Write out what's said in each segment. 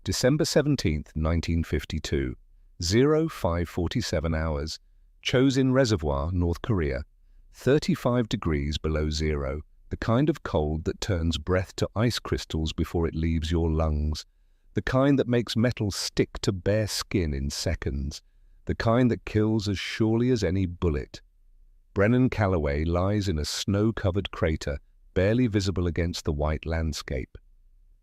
December 17th, 1952, 0547 hours, Chosin Reservoir, North Korea, 35 degrees below zero, the kind of cold that turns breath to ice crystals before it leaves your lungs, the kind that makes metal stick to bare skin in seconds, the kind that kills as surely as any bullet. Brennan Calloway lies in a snow-covered crater, barely visible against the white landscape.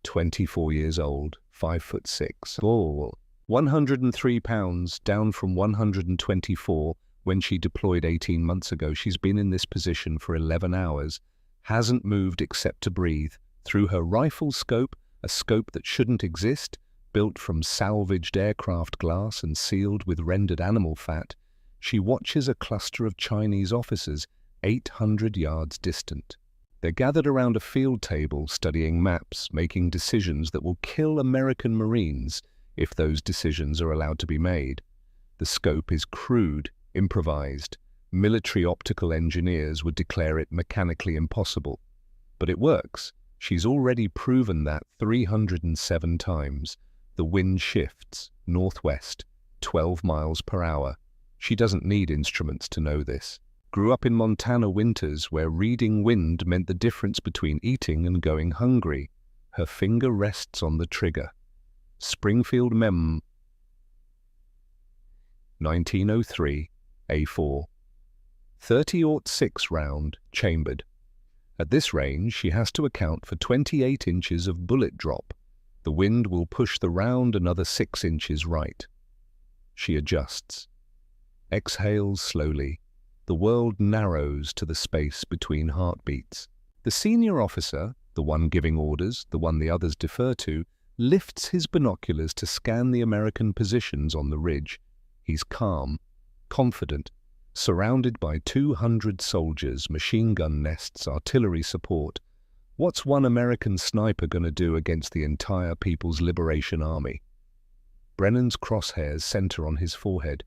24 years old, 5'6", 103 pounds, down from 124 when she deployed 18 months ago. She's been in this position for 11 hours, hasn't moved except to breathe. Through her rifle scope, a scope that shouldn't exist, built from salvaged aircraft glass and sealed with rendered animal fat, she watches a cluster of Chinese officers 800 yards distant. They're gathered around a field table studying maps, making decisions that will kill American Marines if those decisions are allowed to be made. The scope is crude, improvised. Military optical engineers would declare it mechanically impossible. But it works. She's already proven that 307 times. The wind shifts, northwest, 12 miles per hour. She doesn't need instruments to know this. Grew up in Montana winters where reading wind meant the difference between eating and going hungry. Her finger rests on the trigger. Springfield Mem. 1903, A4. 30-06 round, chambered. At this range, she has to account for 28 inches of bullet drop. The wind will push the round another 6 inches right. She adjusts. Exhales slowly. The world narrows to the space between heartbeats. The senior officer, the one giving orders, the one the others defer to, lifts his binoculars to scan the American positions on the ridge. He's calm, confident, surrounded by 200 soldiers, machine gun nests, artillery support. What's one American sniper going to do against the entire People's Liberation Army? Brennan's crosshairs center on his forehead.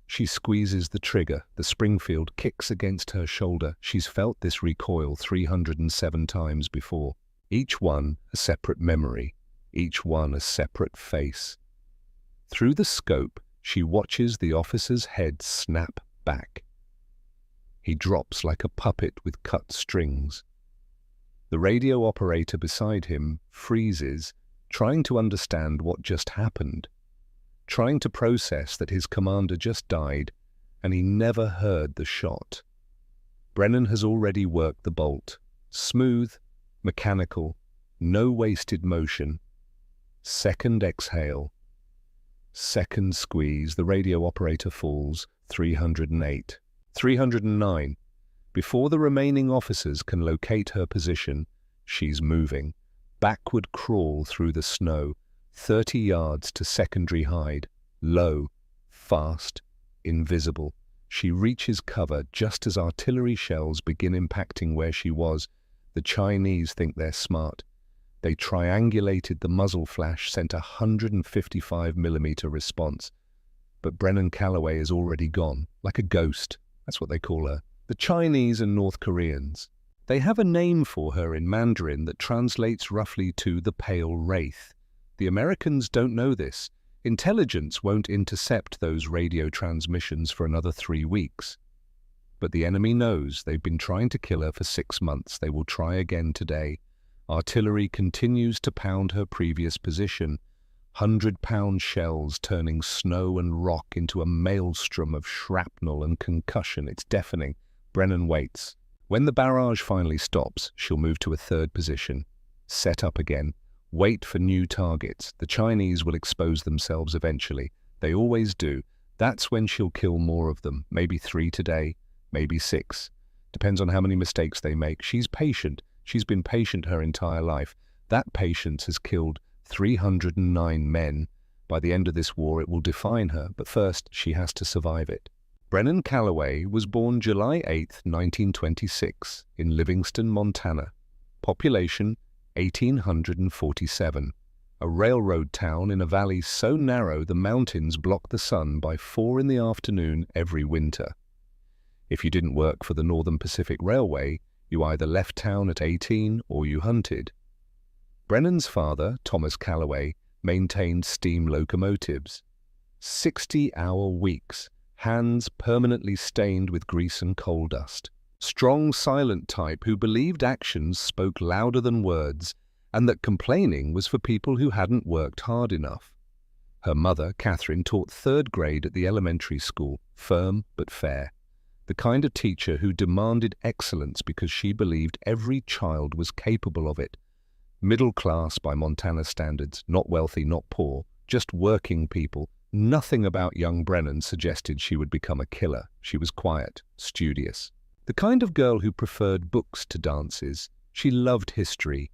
She squeezes the trigger. The Springfield kicks against her shoulder. She's felt this recoil 307 times before. Each one a separate memory, each one a separate face. Through the scope, she watches the officer's head snap back. He drops like a puppet with cut strings. The radio operator beside him freezes, trying to understand what just happened, trying to process that his commander just died and he never heard the shot. Brennan has already worked the bolt. Smooth, mechanical, no wasted motion. Second exhale. Second squeeze. The radio operator falls. 308. 309. Before the remaining officers can locate her position, she's moving. Backward crawl through the snow. 30 yards to secondary hide. Low, fast, invisible. She reaches cover just as artillery shells begin impacting where she was. The Chinese think they're smart. They triangulated the muzzle flash, sent a 155mm response. But Brennan Calloway is already gone, like a ghost. That's what they call her. The Chinese and North Koreans. They have a name for her in Mandarin that translates roughly to the Pale Wraith. The Americans don't know this. Intelligence won't intercept those radio transmissions for another 3 weeks. But the enemy knows. They've been trying to kill her for 6 months. They will try again today. Artillery continues to pound her previous position. 100-pound shells turning snow and rock into a maelstrom of shrapnel and concussion. It's deafening. Brennan waits. When the barrage finally stops, she'll move to a third position. Set up again. Wait for new targets. The Chinese will expose themselves eventually. They always do. That's when she'll kill more of them. Maybe 3 today, maybe 6. Depends on how many mistakes they make. She's patient. She's been patient her entire life. That patience has killed 309 men. By the end of this war, it will define her, but first, she has to survive it. Brennan Calloway was born July 8, 1926, in Livingston, Montana. Population, 1,847. A railroad town in a valley so narrow the mountains block the sun by 4 in the afternoon every winter. If you didn't work for the Northern Pacific Railway, you either left town at 18 or you hunted. Brennan's father, Thomas Calloway, maintained steam locomotives. 60-hour weeks, hands permanently stained with grease and coal dust. Strong, silent type who believed actions spoke louder than words, and that complaining was for people who hadn't worked hard enough. Her mother, Catherine, taught 3rd grade at the elementary school, firm but fair. The kind of teacher who demanded excellence because she believed every child was capable of it. Middle class by Montana standards, not wealthy, not poor, just working people. Nothing about young Brennan suggested she would become a killer. She was quiet, studious. The kind of girl who preferred books to dances. She loved history,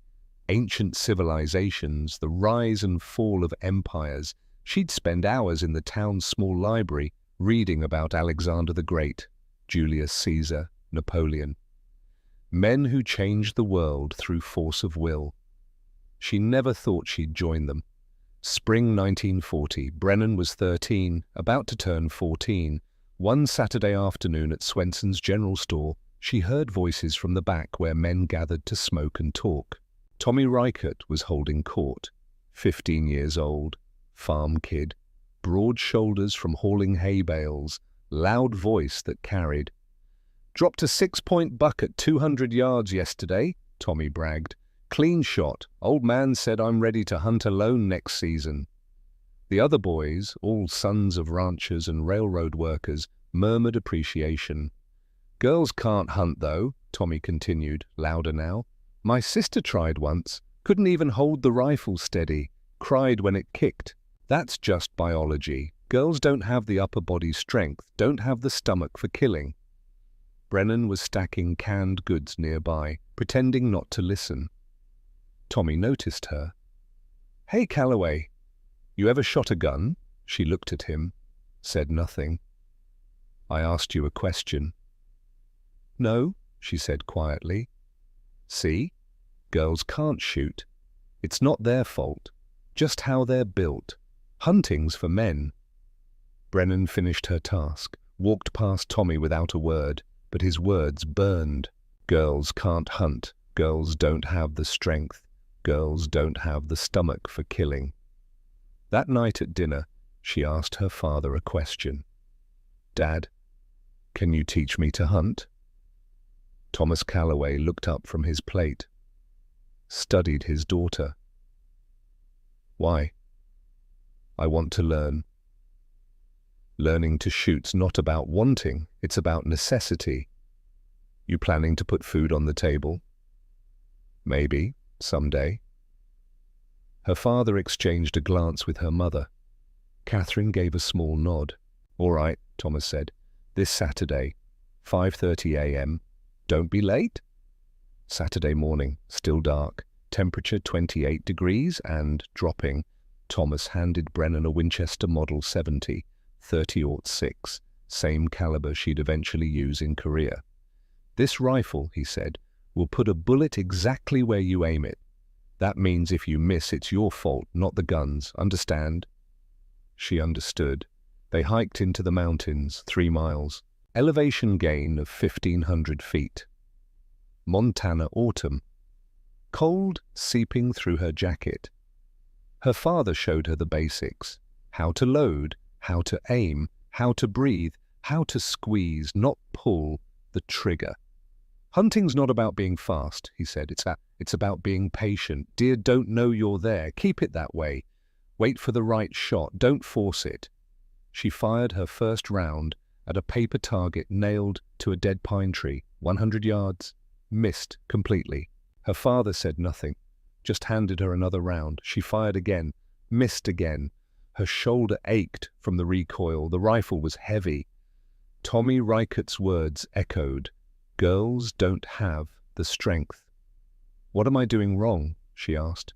ancient civilizations, the rise and fall of empires. She'd spend hours in the town's small library reading about Alexander the Great, Julius Caesar, Napoleon. Men who changed the world through force of will. She never thought she'd join them. Spring 1940, Brennan was 13, about to turn 14. One Saturday afternoon at Swenson's general store, she heard voices from the back where men gathered to smoke and talk. Tommy Reichert was holding court, 15 years old, farm kid, broad shoulders from hauling hay bales, loud voice that carried. "Dropped a 6-point buck at 200 yards yesterday," Tommy bragged. "Clean shot. Old man said I'm ready to hunt alone next season." The other boys, all sons of ranchers and railroad workers, murmured appreciation. "Girls can't hunt, though," Tommy continued, louder now. "My sister tried once, couldn't even hold the rifle steady, cried when it kicked. That's just biology. Girls don't have the upper body strength, don't have the stomach for killing." Brennan was stacking canned goods nearby, pretending not to listen. Tommy noticed her. "Hey, Calloway, you ever shot a gun?" She looked at him, said nothing. "I asked you a question." "No," she said quietly. "See? Girls can't shoot. It's not their fault, just how they're built. Hunting's for men." Brennan finished her task, walked past Tommy without a word, but his words burned. Girls can't hunt. Girls don't have the strength. Girls don't have the stomach for killing. That night at dinner, she asked her father a question. "Dad, can you teach me to hunt?" Thomas Calloway looked up from his plate, studied his daughter. "Why?" "I want to learn." Learning to shoot's not about wanting, it's about necessity. You planning to put food on the table? Maybe, someday. Her father exchanged a glance with her mother. Catherine gave a small nod. "All right," Thomas said. "This Saturday, 5:30 a.m. Don't be late." Saturday morning, still dark, temperature 28 degrees and dropping. Thomas handed Brennan a Winchester Model 70, 30-06, same caliber she'd eventually use in Korea. "This rifle," he said, "will put a bullet exactly where you aim it. That means if you miss, it's your fault, not the gun's. Understand?" She understood. They hiked into the mountains, 3 miles. Elevation gain of 1,500 feet. Montana autumn. Cold seeping through her jacket. Her father showed her the basics. How to load, how to aim, how to breathe, how to squeeze, not pull, the trigger. "Hunting's not about being fast," he said. It's about being patient. Deer don't know you're there. Keep it that way. Wait for the right shot. Don't force it." She fired her first round at a paper target nailed to a dead pine tree, 100 yards. Missed completely. Her father said nothing, just handed her another round. She fired again, missed again. Her shoulder ached from the recoil. The rifle was heavy. Tommy Reichert's words echoed. "Girls don't have the strength." "What am I doing wrong?" she asked.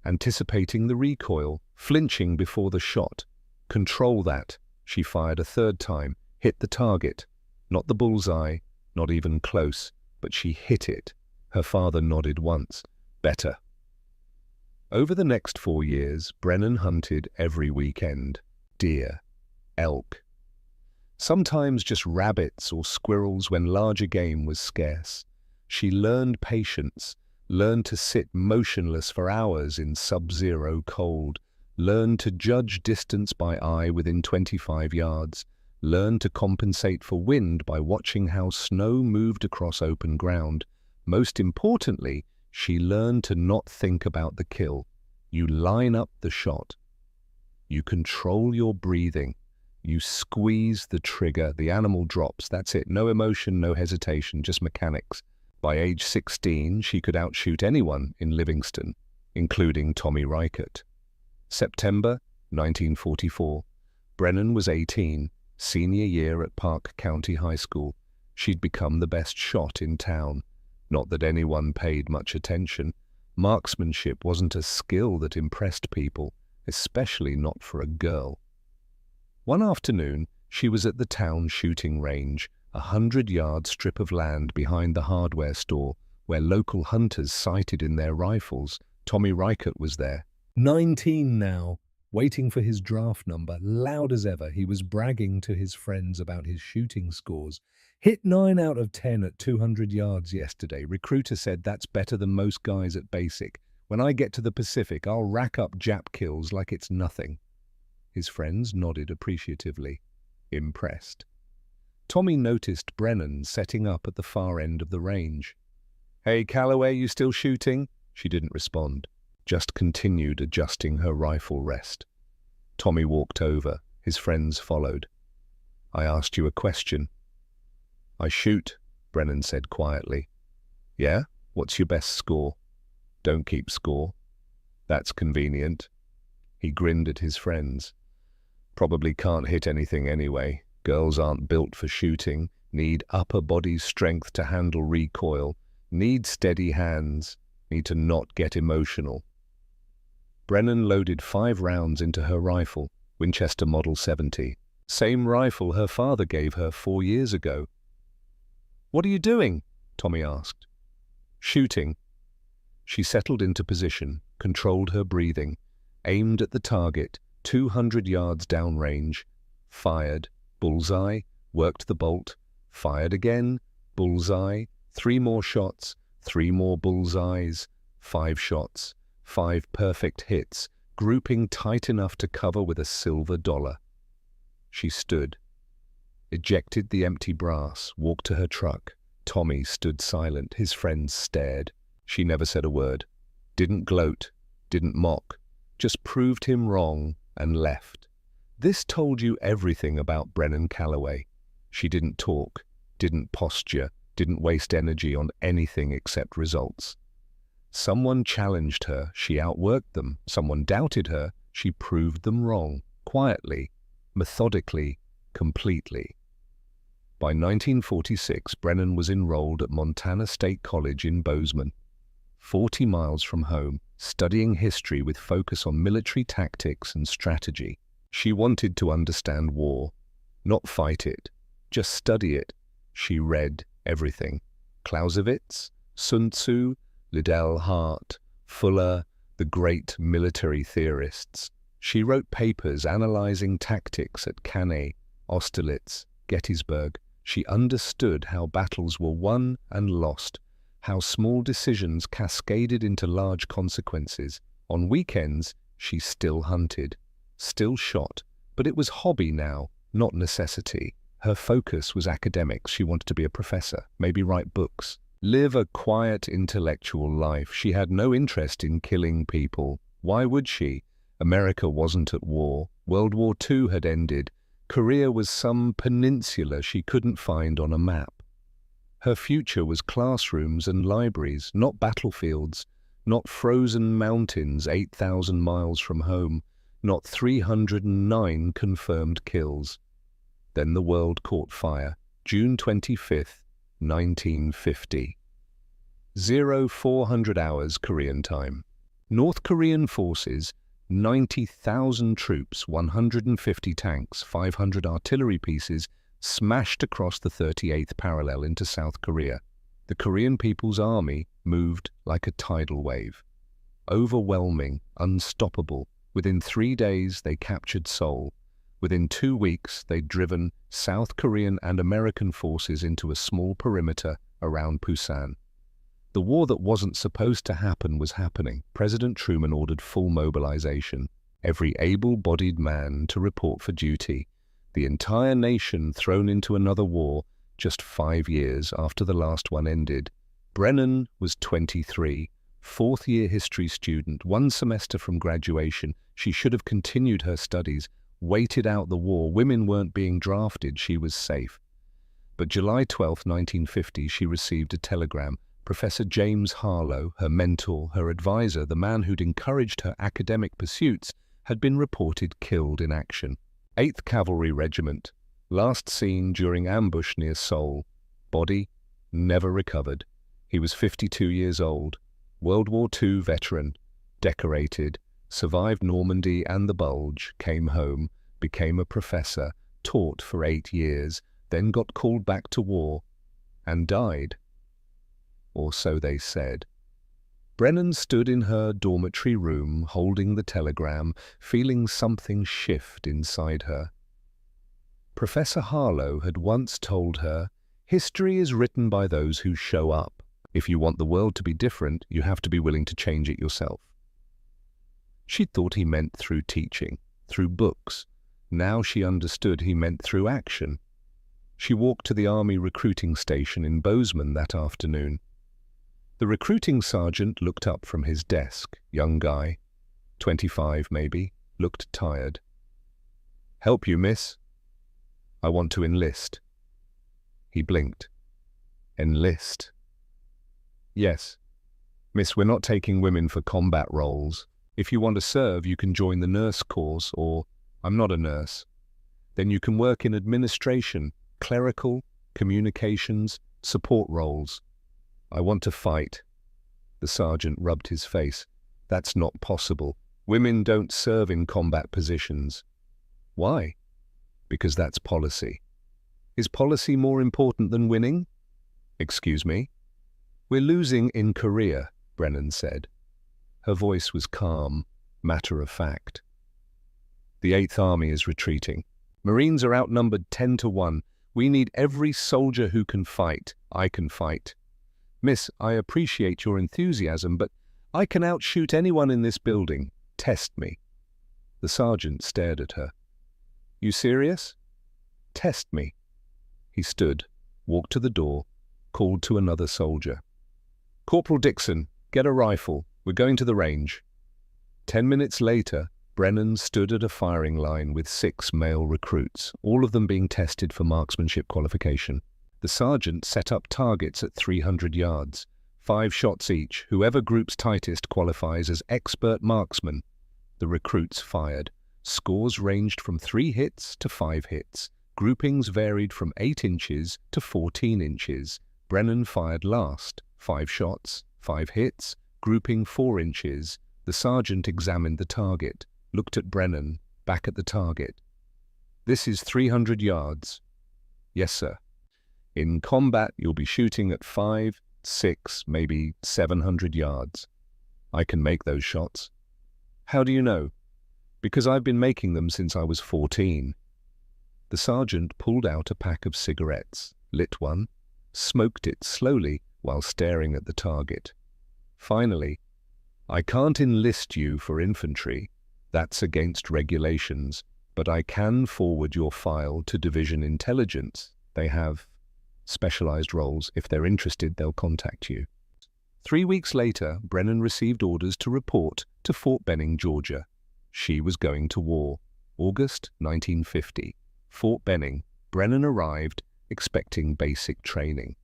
Anticipating the recoil, flinching before the shot. "Control that." She fired a third time, hit the target. Not the bullseye, not even close, but she hit it. Her father nodded once. "Better." Over the next 4 years, Brennan hunted every weekend. Deer, elk. Sometimes just rabbits or squirrels when larger game was scarce. She learned patience, learned to sit motionless for hours in sub-zero cold, Learn to judge distance by eye within 25 yards. Learn to compensate for wind by watching how snow moved across open ground. Most importantly, she learned to not think about the kill. You line up the shot. You control your breathing. You squeeze the trigger. The animal drops. That's it. No emotion, no hesitation, just mechanics. By age 16, she could outshoot anyone in Livingston, including Tommy Reichert. September 1944. Brennan was 18, senior year at Park County High School. She'd become the best shot in town. Not that anyone paid much attention. Marksmanship wasn't a skill that impressed people, especially not for a girl. One afternoon, she was at the town shooting range, a 100-yard strip of land behind the hardware store, where local hunters sighted in their rifles. Tommy Reichert was there. 19 now, waiting for his draft number. Loud as ever, he was bragging to his friends about his shooting scores. Hit 9 out of 10 at 200 yards yesterday. Recruiter said that's better than most guys at basic. When I get to the Pacific, I'll rack up Jap kills like it's nothing. His friends nodded appreciatively, impressed. Tommy noticed Brennan setting up at the far end of the range. "Hey, Calloway, you still shooting?" She didn't respond, just continued adjusting her rifle rest. Tommy walked over. His friends followed. "I asked you a question." "I shoot," Brennan said quietly. "Yeah? What's your best score?" "Don't keep score." "That's convenient." He grinned at his friends. "Probably can't hit anything anyway. Girls aren't built for shooting, need upper body strength to handle recoil, need steady hands, need to not get emotional." Brennan loaded 5 rounds into her rifle, Winchester Model 70. Same rifle her father gave her 4 years ago. "What are you doing?" Tommy asked. "Shooting." She settled into position, controlled her breathing, aimed at the target, 200 yards downrange, fired, bullseye, worked the bolt, fired again, bullseye, 3 more shots, 3 more bullseyes, 5 shots, 5 perfect hits, grouping tight enough to cover with a silver dollar. She stood, ejected the empty brass, walked to her truck. Tommy stood silent. His friends stared. She never said a word, didn't gloat, didn't mock, just proved him wrong and left. This told you everything about Brennan Calloway. She didn't talk, didn't posture, didn't waste energy on anything except results. Someone challenged her, she outworked them. Someone doubted her, she proved them wrong, quietly, methodically, completely. By 1946, Brennan was enrolled at Montana State College in Bozeman, 40 miles from home, studying history with focus on military tactics and strategy. She wanted to understand war, not fight it, just study it. She read everything. Clausewitz, Sun Tzu, Liddell Hart, Fuller, the great military theorists. She wrote papers analyzing tactics at Cannae, Austerlitz, Gettysburg. She understood how battles were won and lost, how small decisions cascaded into large consequences. On weekends, she still hunted, still shot, but it was hobby now, not necessity. Her focus was academics. She wanted to be a professor, maybe write books, live a quiet intellectual life. She had no interest in killing people. Why would she? America wasn't at war. World War II had ended. Korea was some peninsula she couldn't find on a map. Her future was classrooms and libraries, not battlefields, not frozen mountains 8,000 miles from home, not 309 confirmed kills. Then the world caught fire, June 25th, 1950. 0400 hours Korean time. North Korean forces, 90,000 troops, 150 tanks, 500 artillery pieces, smashed across the 38th parallel into South Korea. The Korean People's Army moved like a tidal wave. Overwhelming, unstoppable. Within 3 days, they captured Seoul. Within 2 weeks, they'd driven South Korean and American forces into a small perimeter around Busan. The war that wasn't supposed to happen was happening. President Truman ordered full mobilization. every able-bodied man to report for duty, the entire nation thrown into another war just 5 years after the last one ended. Brennan was 23, fourth-year history student, 1 semester from graduation. She should have continued her studies, waited out the war. Women weren't being drafted, she was safe. But July 12, 1950, she received a telegram. Professor James Harlow, her mentor, her advisor, the man who'd encouraged her academic pursuits, had been reported killed in action. 8th Cavalry Regiment, last seen during ambush near Seoul. Body never recovered. He was 52 years old, World War II veteran, decorated, survived Normandy and the Bulge, came home, became a professor, taught for 8 years, then got called back to war, and died. Or so they said. Brennan stood in her dormitory room, holding the telegram, feeling something shift inside her. Professor Harlow had once told her, "History is written by those who show up. If you want the world to be different, you have to be willing to change it yourself." She'd thought he meant through teaching, through books. Now she understood he meant through action. She walked to the Army recruiting station in Bozeman that afternoon. The recruiting sergeant looked up from his desk. Young guy, 25 maybe, looked tired. "Help you, miss?" "I want to enlist." He blinked. "Enlist?" "Yes. Miss, we're not taking women for combat roles. If you want to serve, you can join the nurse course, or, I'm not a nurse. Then you can work in administration, clerical, communications, support roles." "I want to fight." The sergeant rubbed his face. "That's not possible. Women don't serve in combat positions." "Why?" "Because that's policy." "Is policy more important than winning?" "Excuse me?" "We're losing in Korea," Brennan said. Her voice was calm, matter of fact. "The 8th Army is retreating. Marines are outnumbered 10 to 1. We need every soldier who can fight. I can fight. Miss, I appreciate your enthusiasm, but I can outshoot anyone in this building. Test me." The sergeant stared at her. "You serious?" "Test me." He stood, walked to the door, called to another soldier. "Corporal Dixon, get a rifle. We're going to the range." 10 minutes later, Brennan stood at a firing line with 6 male recruits, all of them being tested for marksmanship qualification. The sergeant set up targets at 300 yards, 5 shots each. Whoever groups tightest qualifies as expert marksman. The recruits fired. Scores ranged from 3 hits to 5 hits. Groupings varied from 8 inches to 14 inches. Brennan fired last. 5 shots, 5 hits, grouping 4 inches. The sergeant examined the target, looked at Brennan, back at the target. "This is 300 yards. "Yes, sir." "In combat, you'll be shooting at 5, 6, maybe 700 yards. "I can make those shots." "How do you know?" "Because I've been making them since I was 14. The sergeant pulled out a pack of cigarettes, lit one, smoked it slowly while staring at the target. Finally, "I can't enlist you for infantry. That's against regulations, but I can forward your file to Division Intelligence. They have specialized roles. If they're interested, they'll contact you." 3 weeks later, Brennan received orders to report to Fort Benning, Georgia. She was going to war. August 1950. Fort Benning. Brennan arrived, expecting basic training.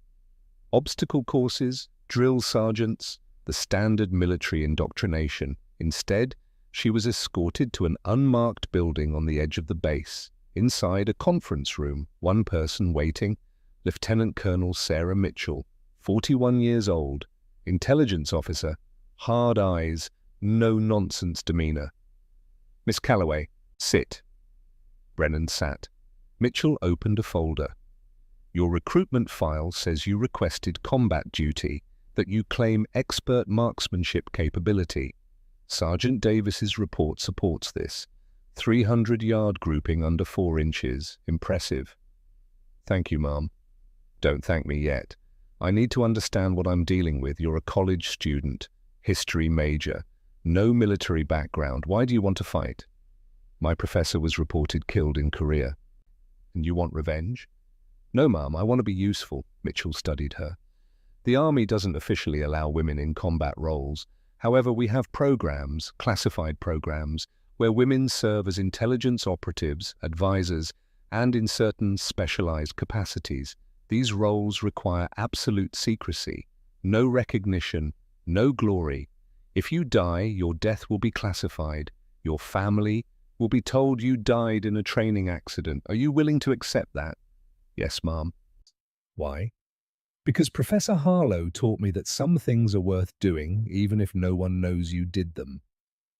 Obstacle courses, drill sergeants, the standard military indoctrination. Instead, she was escorted to an unmarked building on the edge of the base. Inside a conference room, one person waiting, Lieutenant Colonel Sarah Mitchell, 41 years old, intelligence officer, hard eyes, no-nonsense demeanor. "Miss Calloway, sit." Brennan sat. Mitchell opened a folder. "Your recruitment file says you requested combat duty, that you claim expert marksmanship capability. Sergeant Davis's report supports this. 300-yard grouping under 4 inches. Impressive." "Thank you, Ma'am." "Don't thank me yet. I need to understand what I'm dealing with. You're a college student, history major, no military background. Why do you want to fight?" My professor was reported killed in Korea. And you want revenge? No, Mom, I want to be useful. Mitchell studied her. The Army doesn't officially allow women in combat roles. However, we have programs, classified programs, where women serve as intelligence operatives, advisors, and in certain specialized capacities. These roles require absolute secrecy, no recognition, no glory. If you die, your death will be classified. Your family will be told you died in a training accident. Are you willing to accept that? Yes, Mom. Why? Because Professor Harlow taught me that some things are worth doing, even if no one knows you did them.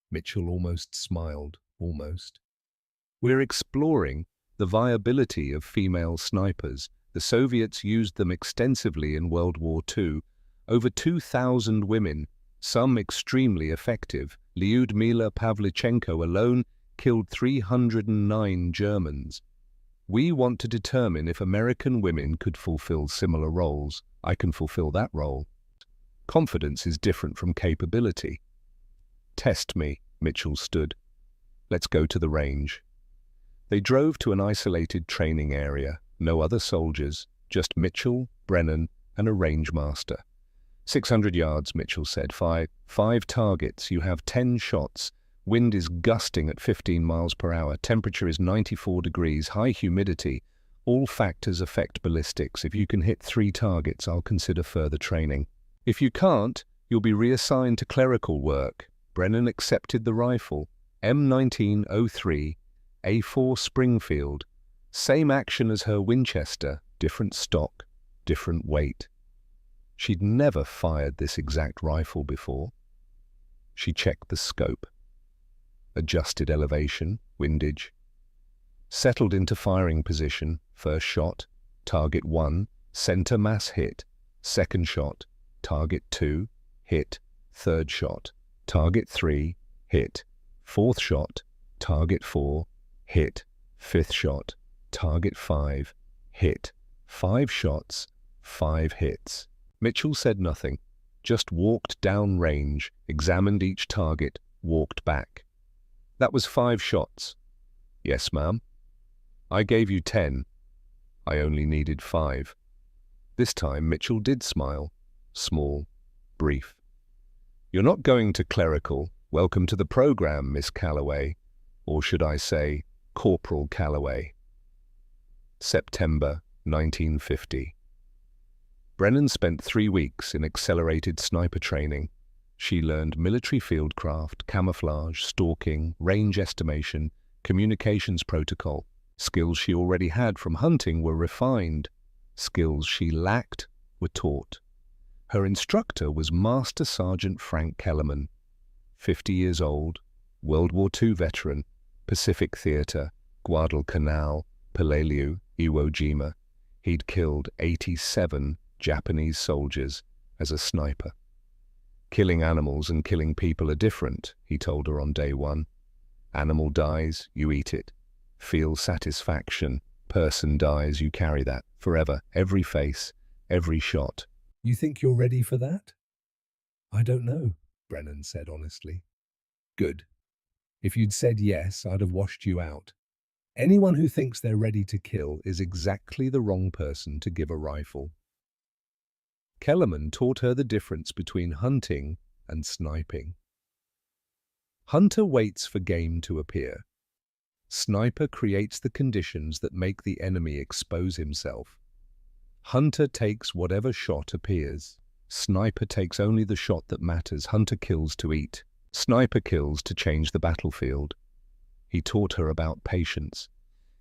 Mitchell almost smiled, almost. We're exploring the viability of female snipers. The Soviets used them extensively in World War II. Over 2,000 women, some extremely effective. Lyudmila Pavlichenko alone killed 309 Germans. We want to determine if American women could fulfill similar roles. I can fulfill that role. Confidence is different from capability. Test me, Mitchell stood. Let's go to the range. They drove to an isolated training area. No other soldiers, just Mitchell, Brennan, and a range master. 600 yards, Mitchell said. Five targets. You have 10 shots. Wind is gusting at 15 miles per hour. Temperature is 94 degrees. High humidity. All factors affect ballistics. If you can hit 3 targets, I'll consider further training. If you can't, you'll be reassigned to clerical work. Brennan accepted the rifle. M1903, A4 Springfield. Same action as her Winchester, different stock, different weight. She'd never fired this exact rifle before. She checked the scope. Adjusted elevation, windage. Settled into firing position, first shot, target 1, center mass hit, second shot, target 2, hit, third shot, target 3, hit, fourth shot, target 4, hit, fifth shot, target 5, hit, 5 shots, 5 hits. Mitchell said nothing, just walked down range, examined each target, walked back. That was 5 shots. Yes, ma'am. I gave you 10. I only needed 5. This time Mitchell did smile. Small, brief. You're not going to clerical. Welcome to the program, Miss Calloway. Or should I say, Corporal Calloway. September 1950. Brennan spent 3 weeks in accelerated sniper training. She learned military fieldcraft, camouflage, stalking, range estimation, communications protocol. Skills she already had from hunting were refined. Skills she lacked were taught. Her instructor was Master Sergeant Frank Kellerman, 50 years old, World War II veteran, Pacific Theater, Guadalcanal, Peleliu, Iwo Jima. He'd killed 87 Japanese soldiers as a sniper. Killing animals and killing people are different, he told her on day 1. Animal dies, you eat it. Feel satisfaction. Person dies, you carry that forever. Every face, every shot. You think you're ready for that? I don't know, Brennan said honestly. Good. If you'd said yes, I'd have washed you out. Anyone who thinks they're ready to kill is exactly the wrong person to give a rifle. Kellerman taught her the difference between hunting and sniping. Hunter waits for game to appear. Sniper creates the conditions that make the enemy expose himself. Hunter takes whatever shot appears. Sniper takes only the shot that matters. Hunter kills to eat. Sniper kills to change the battlefield. He taught her about patience.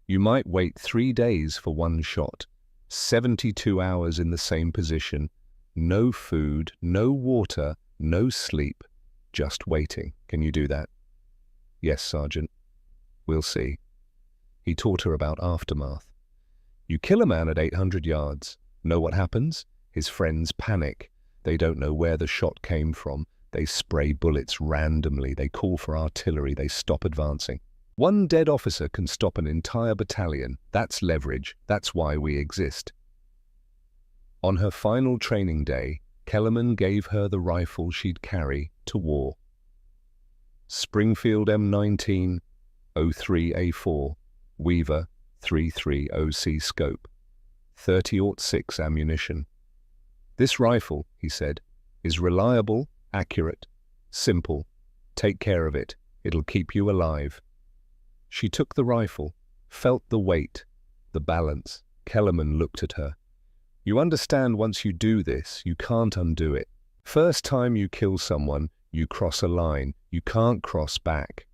You might wait 3 days for one shot, 72 hours in the same position. No food, no water, no sleep, just waiting. Can you do that? Yes, Sergeant. We'll see. He taught her about aftermath. You kill a man at 800 yards. Know what happens? His friends panic. They don't know where the shot came from. They spray bullets randomly. They call for artillery. They stop advancing. One dead officer can stop an entire battalion. That's leverage. That's why we exist. On her final training day, Kellerman gave her the rifle she'd carry to war. Springfield M19, WWII Weaver 330C scope, 30-06 ammunition. "This rifle," he said, "is reliable, accurate, simple. Take care of it. It'll keep you alive." She took the rifle, felt the weight, the balance. Kellerman looked at her. "You understand, once you do this, you can't undo it. First time you kill someone, you cross a line. You can't cross back."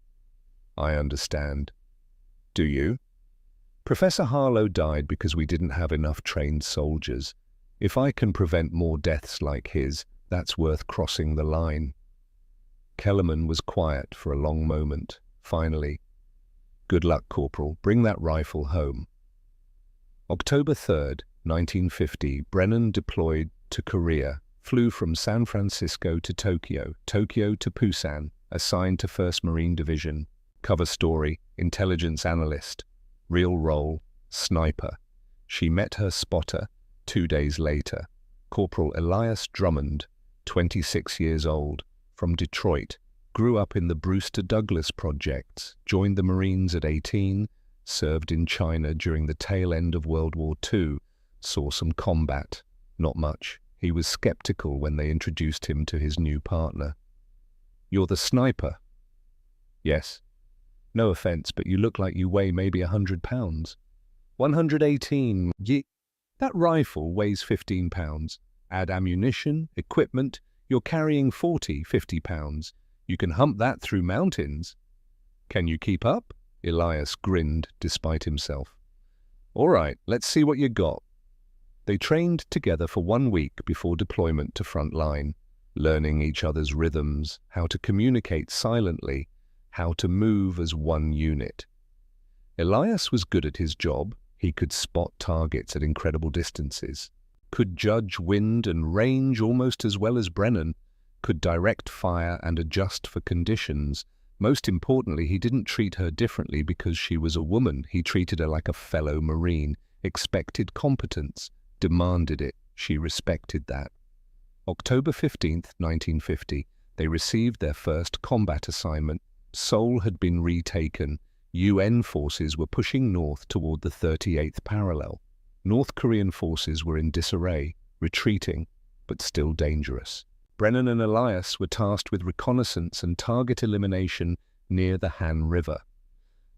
"I understand." "Do you?" "Professor Harlow died because we didn't have enough trained soldiers. If I can prevent more deaths like his, that's worth crossing the line." Kellerman was quiet for a long moment. Finally, "Good luck, Corporal. Bring that rifle home." October 3rd, 1950, Brennan deployed to Korea, flew from San Francisco to Tokyo, Tokyo to Busan, assigned to 1st Marine Division. Cover story: intelligence analyst. Real role: sniper. She met her spotter 2 days later. Corporal Elias Drummond, 26 years old, from Detroit, grew up in the Brewster Douglas projects, joined the Marines at 18, served in China during the tail end of World War II, saw some combat, not much. He was skeptical when they introduced him to his new partner. "You're the sniper?" "Yes." "No offense, but you look like you weigh maybe 100 pounds. 118. That rifle weighs 15 pounds. Add ammunition, equipment, you're carrying 40, 50 pounds. You can hump that through mountains." "Can you keep up?" Elias grinned despite himself. "All right, let's see what you got." They trained together for 1 week before deployment to front line, learning each other's rhythms, how to communicate silently, how to move as one unit. Elias was good at his job. He could spot targets at incredible distances, could judge wind and range almost as well as Brennan, could direct fire and adjust for conditions. Most importantly, he didn't treat her differently because she was a woman. He treated her like a fellow Marine, expected competence, demanded it. She respected that. October 15th, 1950, they received their first combat assignment. Seoul had been retaken. UN forces were pushing north toward the 38th parallel. North Korean forces were in disarray, retreating, but still dangerous. Brennan and Elias were tasked with reconnaissance and target elimination near the Han River.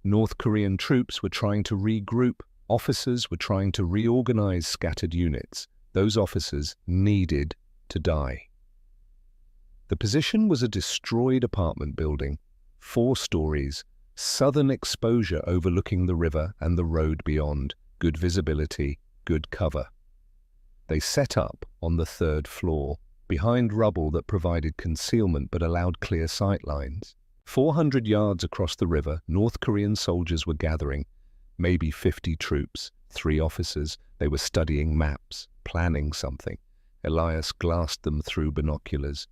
North Korean troops were trying to regroup. Officers were trying to reorganize scattered units. Those officers needed to die. The position was a destroyed apartment building, 4 stories, southern exposure overlooking the river and the road beyond, good visibility, good cover. They set up on the 3rd floor, behind rubble that provided concealment but allowed clear sight lines. 400 yards across the river, North Korean soldiers were gathering, maybe 50 troops, 3 officers. They were studying maps, planning something. Elias glassed them through binoculars.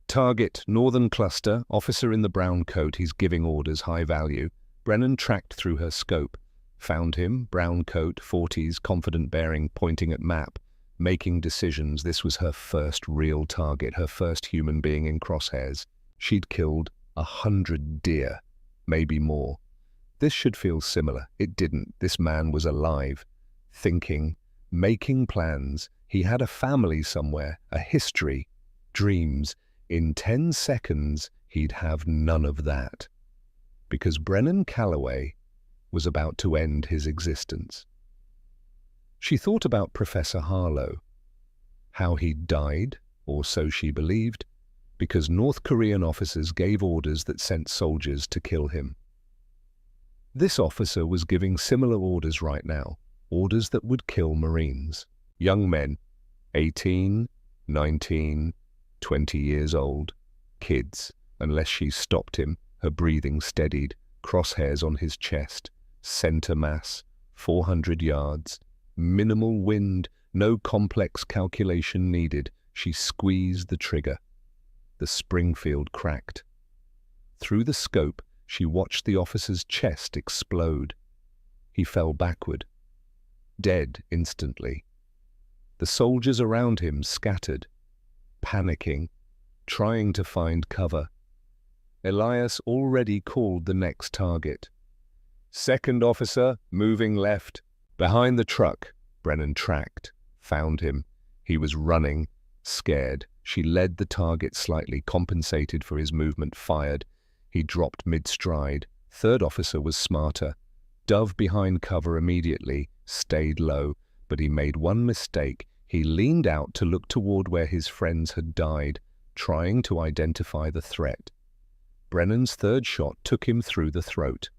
"Target, northern cluster, officer in the brown coat, he's giving orders, high value." Brennan tracked through her scope. Found him, brown coat, 40s, confident bearing, pointing at map, making decisions. This was her first real target, her first human being in crosshairs. She'd killed 100 deer, maybe more. This should feel similar. It didn't. This man was alive, thinking, making plans. He had a family somewhere, a history, dreams. In 10 seconds, he'd have none of that. Because Brennan Calloway was about to end his existence. She thought about Professor Harlow, how he'd died, or so she believed, because North Korean officers gave orders that sent soldiers to kill him. This officer was giving similar orders right now, orders that would kill Marines. Young men, 18, 19, 20 years old, kids, unless she stopped him. Her breathing steadied, crosshairs on his chest, center mass, 400 yards, minimal wind, no complex calculation needed. She squeezed the trigger. The Springfield cracked. Through the scope, she watched the officer's chest explode. He fell backward, dead instantly. The soldiers around him scattered, panicking, trying to find cover. Elias already called the next target. Second officer, moving left. Behind the truck, Brennan tracked, found him. He was running, scared. She led the target slightly, compensated for his movement, fired. He dropped mid-stride. Third officer was smarter. Dove behind cover immediately, stayed low, but he made one mistake. He leaned out to look toward where his friends had died, trying to identify the threat. Brennan's third shot took him through the throat.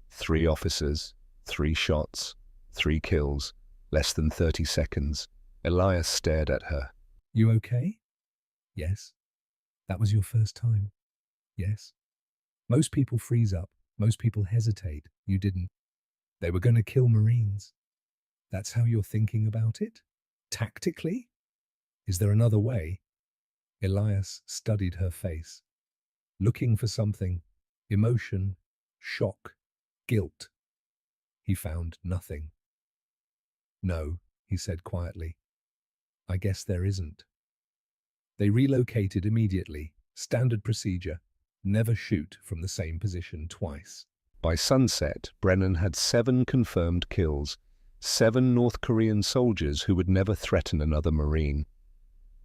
3 officers, 3 shots, 3 kills, less than 30 seconds. Elias stared at her. You okay? Yes. That was your first time? Yes. Most people freeze up. Most people hesitate. You didn't. They were going to kill Marines. That's how you're thinking about it? Tactically? Is there another way? Elias studied her face, looking for something. Emotion, shock, guilt. He found nothing. No, he said quietly. I guess there isn't. They relocated immediately. Standard procedure. Never shoot from the same position twice. By sunset, Brennan had 7 confirmed kills, 7 North Korean soldiers who would never threaten another Marine.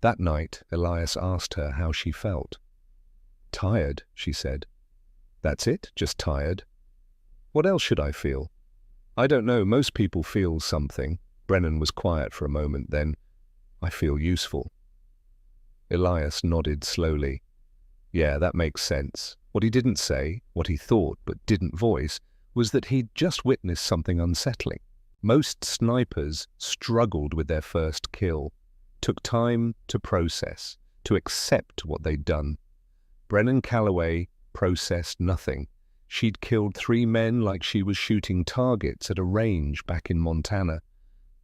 That night, Elias asked her how she felt. Tired, she said. That's it? Just tired? What else should I feel? I don't know, most people feel something. Brennan was quiet for a moment, then, I feel useful. Elias nodded slowly. Yeah, that makes sense. What he didn't say, what he thought but didn't voice, was that he'd just witnessed something unsettling. Most snipers struggled with their first kill, took time to process, to accept what they'd done. Brennan Calloway processed nothing. She'd killed 3 men like she was shooting targets at a range back in Montana.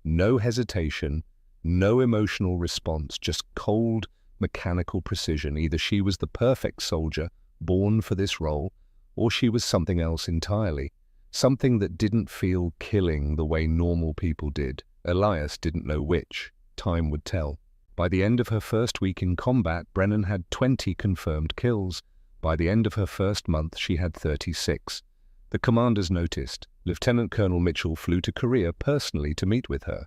No hesitation, no emotional response, just cold, mechanical precision. Either she was the perfect soldier, born for this role, or she was something else entirely, something that didn't feel killing the way normal people did. Elias didn't know which. Time would tell. By the end of her first week in combat, Brennan had 20 confirmed kills. By the end of her first month, she had 36. The commanders noticed. Lieutenant Colonel Mitchell flew to Korea personally to meet with her.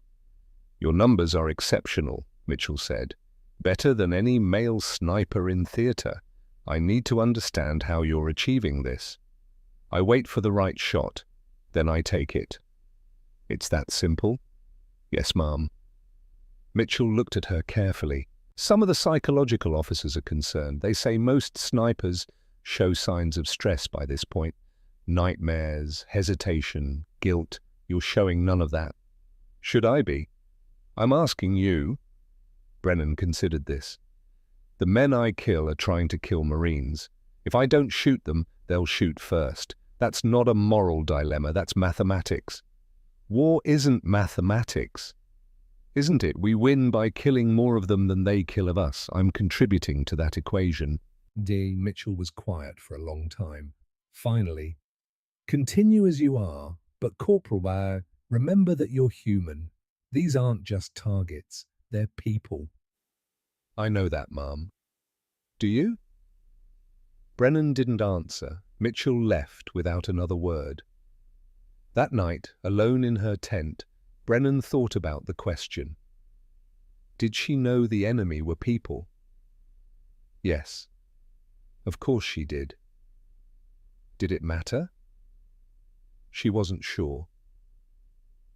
Your numbers are exceptional, Mitchell said. Better than any male sniper in theater. I need to understand how you're achieving this. I wait for the right shot, then I take it. It's that simple? Yes, ma'am. Mitchell looked at her carefully. Some of the psychological officers are concerned. They say most snipers show signs of stress by this point. Nightmares, hesitation, guilt. You're showing none of that. Should I be? I'm asking you. Brennan considered this. The men I kill are trying to kill Marines. If I don't shoot them, they'll shoot first. That's not a moral dilemma, that's mathematics. War isn't mathematics. Isn't it? We win by killing more of them than they kill of us. I'm contributing to that equation. Mitchell was quiet for a long time. Finally, continue as you are, but Corporal, remember that you're human. These aren't just targets, they're people. I know that, ma'am. Do you? Brennan didn't answer. Mitchell left without another word. That night, alone in her tent, Brennan thought about the question. Did she know the enemy were people? Yes. Of course she did. Did it matter? She wasn't sure.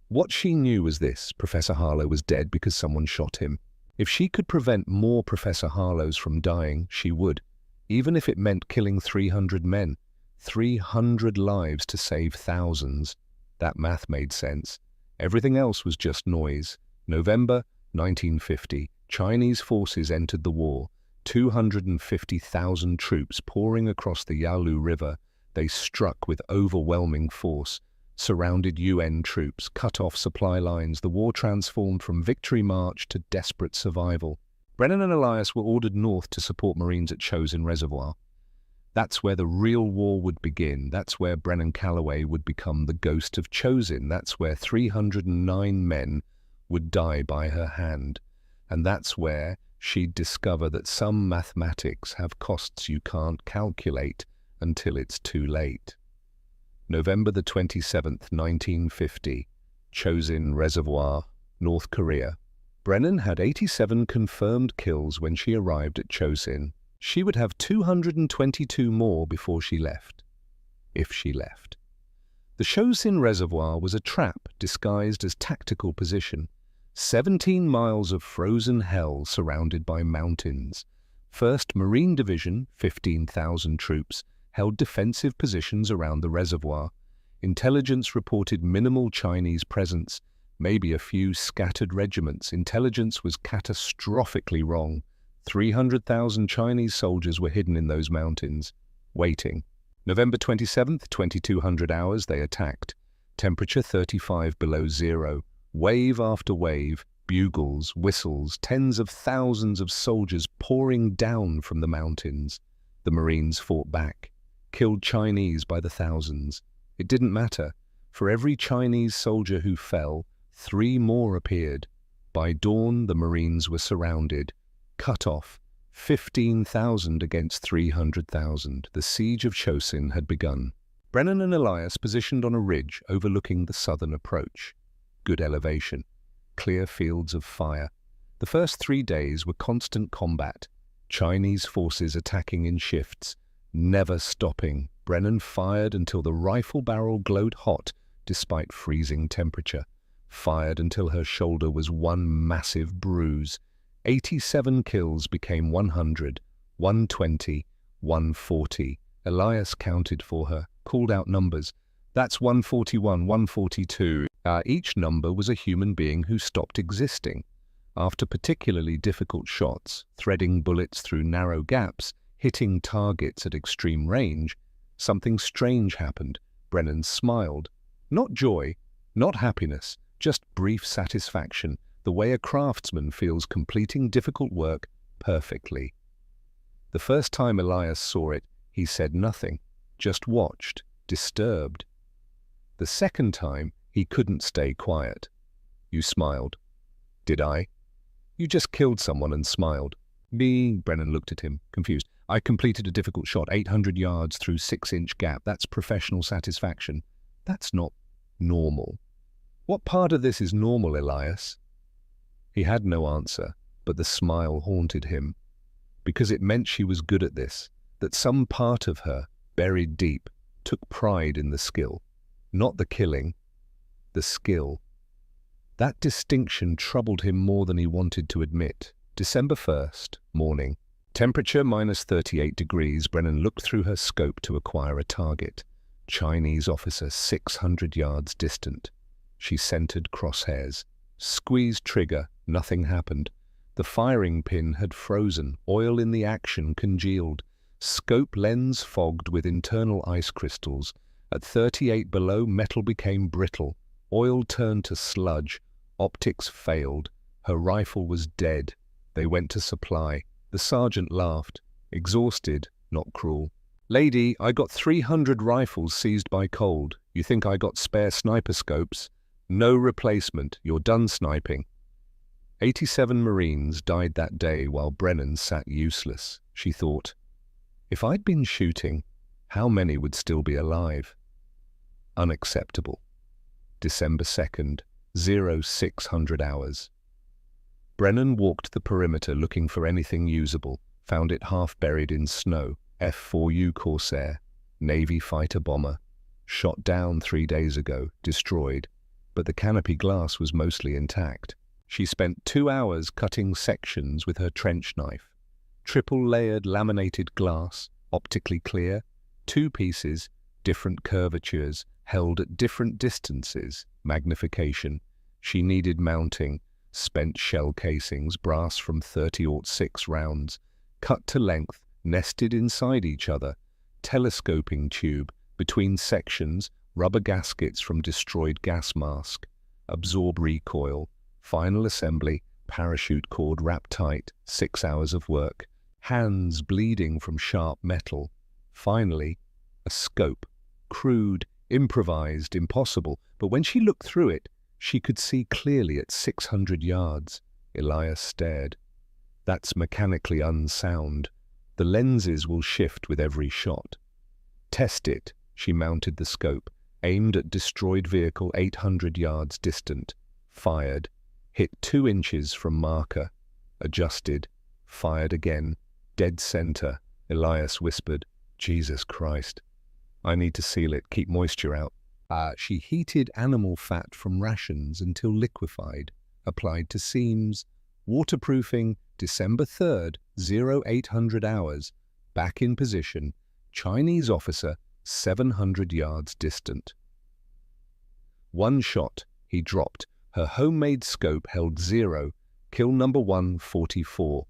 What she knew was this: Professor Harlow was dead because someone shot him. If she could prevent more Professor Harlows from dying, she would, even if it meant killing 300 men, 300 lives to save thousands. That math made sense. Everything else was just noise. November 1950, Chinese forces entered the war. 250,000 troops pouring across the Yalu River. They struck with overwhelming force, surrounded UN troops, cut off supply lines. The war transformed from victory march to desperate survival. Brennan and Elias were ordered north to support Marines at Chosin Reservoir. That's where the real war would begin. That's where Brennan Calloway would become the ghost of Chosin. That's where 309 men would die by her hand. And that's where she'd discover that some mathematics have costs you can't calculate until it's too late. November the 27th, 1950, Chosin Reservoir, North Korea. Brennan had 87 confirmed kills when she arrived at Chosin. She would have 222 more before she left. If she left. The Chosin Reservoir was a trap disguised as tactical position. 17 miles of frozen hell surrounded by mountains. 1st Marine Division, 15,000 troops, held defensive positions around the reservoir. Intelligence reported minimal Chinese presence, maybe a few scattered regiments. Intelligence was catastrophically wrong. 300,000 Chinese soldiers were hidden in those mountains, waiting. November 27th, 2200 hours, they attacked. Temperature 35 below zero. Wave after wave, bugles, whistles, tens of thousands of soldiers pouring down from the mountains. The Marines fought back, killed Chinese by the thousands. It didn't matter. For every Chinese soldier who fell, 3 more appeared. By dawn, the Marines were surrounded, cut off. 15,000 against 300,000. The siege of Chosin had begun. Brennan and Elias positioned on a ridge overlooking the southern approach. Good elevation. Clear fields of fire. The first 3 days were constant combat. Chinese forces attacking in shifts, never stopping. Brennan fired until the rifle barrel glowed hot despite freezing temperature. Fired until her shoulder was one massive bruise. 87 kills became 100, 120, 140. Elias counted for her, called out numbers. That's 141, 142. Each number was a human being who stopped existing. After particularly difficult shots, threading bullets through narrow gaps, hitting targets at extreme range, something strange happened. Brennan smiled. Not joy, not happiness, just brief satisfaction, the way a craftsman feels completing difficult work perfectly. The first time Elias saw it, he said nothing, just watched, disturbed. The second time, he couldn't stay quiet. You smiled. Did I? You just killed someone and smiled. Me? Brennan looked at him, confused. I completed a difficult shot, 800 yards through 6-inch gap. That's professional satisfaction. That's not normal. What part of this is normal, Elias? He had no answer, but the smile haunted him. Because it meant she was good at this, that some part of her, buried deep, took pride in the skill. Not the killing, the skill. That distinction troubled him more than he wanted to admit. December 1st, morning. Temperature minus 38 degrees. Brennan looked through her scope to acquire a target. Chinese officer 600 yards distant. She centered crosshairs. Squeezed trigger. Nothing happened. The firing pin had frozen. Oil in the action congealed. Scope lens fogged with internal ice crystals. At 38 below, metal became brittle. Oil turned to sludge. Optics failed. Her rifle was dead. They went to supply. The sergeant laughed. Exhausted, not cruel. Lady, I got 300 rifles seized by cold. You think I got spare sniper scopes? No replacement. You're done sniping. 87 Marines died that day while Brennan sat useless. She thought, if I'd been shooting, how many would still be alive? Unacceptable. December 2nd, 0600 hours. Brennan walked the perimeter looking for anything usable, found it half buried in snow. F-4U Corsair, Navy fighter bomber, shot down 3 days ago, destroyed, but the canopy glass was mostly intact. She spent 2 hours cutting sections with her trench knife. Triple-layered laminated glass, optically clear, 2 pieces, different curvatures, held at different distances, magnification. She needed mounting, spent shell casings, brass from 30-06 rounds, cut to length, nested inside each other, telescoping tube, between sections, rubber gaskets from destroyed gas mask, absorb recoil, final assembly, parachute cord wrapped tight, 6 hours of work, hands bleeding from sharp metal. Finally, a scope, crude, improvised, impossible, but when she looked through it, she could see clearly at 600 yards. Elias stared. That's mechanically unsound. The lenses will shift with every shot. Test it. She mounted the scope, aimed at destroyed vehicle 800 yards distant, fired, hit 2 inches from marker, adjusted, fired again, dead center. Elias whispered, "Jesus Christ. I need to seal it, keep moisture out." She heated animal fat from rations until liquefied, applied to seams, waterproofing, December 3rd, 0800 hours, back in position, Chinese officer 700 yards distant. One shot, he dropped. Her homemade scope held 0, kill number 144.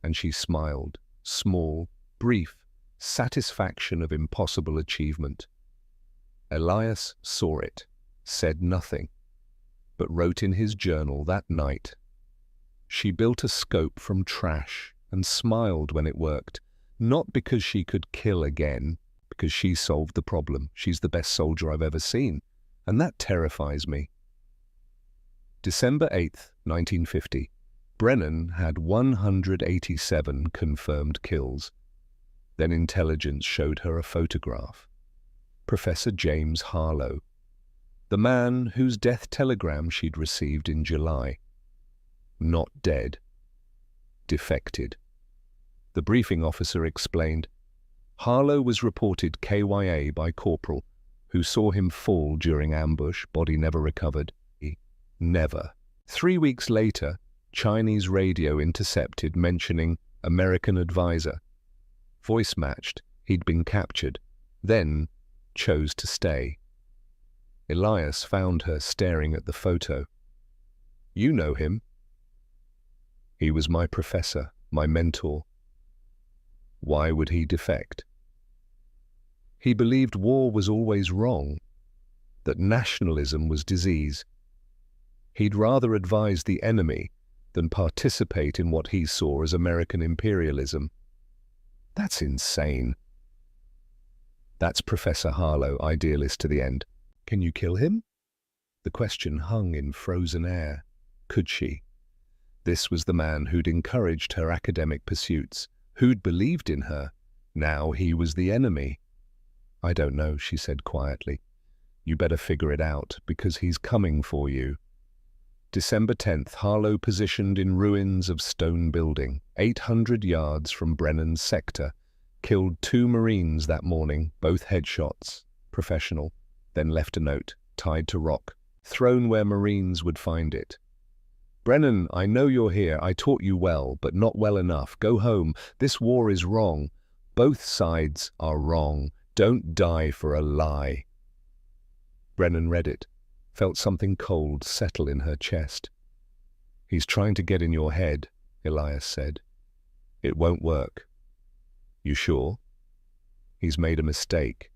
And she smiled, small, brief, satisfaction of impossible achievement. Elias saw it, said nothing, but wrote in his journal that night. She built a scope from trash and smiled when it worked, not because she could kill again, because she solved the problem. She's the best soldier I've ever seen, and that terrifies me. December 8th, 1950. Brennan had 187 confirmed kills. Then intelligence showed her a photograph. Professor James Harlow, the man whose death telegram she'd received in July. Not dead. Defected. The briefing officer explained, Harlow was reported KYA by corporal, who saw him fall during ambush, body never recovered. Never. 3 weeks later, Chinese radio intercepted mentioning American advisor. Voice matched, he'd been captured, then chose to stay. Elias found her staring at the photo. You know him. He was my professor, my mentor. Why would he defect? He believed war was always wrong, that nationalism was disease. He'd rather advise the enemy than participate in what he saw as American imperialism. That's insane. That's Professor Harlow, idealist to the end. Can you kill him? The question hung in frozen air. Could she? This was the man who'd encouraged her academic pursuits, who'd believed in her. Now he was the enemy. I don't know, she said quietly. You better figure it out, because he's coming for you. December 10th, Harlow positioned in ruins of stone building, 800 yards from Brennan's sector, killed 2 Marines that morning, both headshots, professional, then left a note, tied to rock, thrown where Marines would find it. Brennan, I know you're here. I taught you well, but not well enough. Go home. This war is wrong. Both sides are wrong. Don't die for a lie. Brennan read it, felt something cold settle in her chest. He's trying to get in your head, Elias said. It won't work. You sure? He's made a mistake.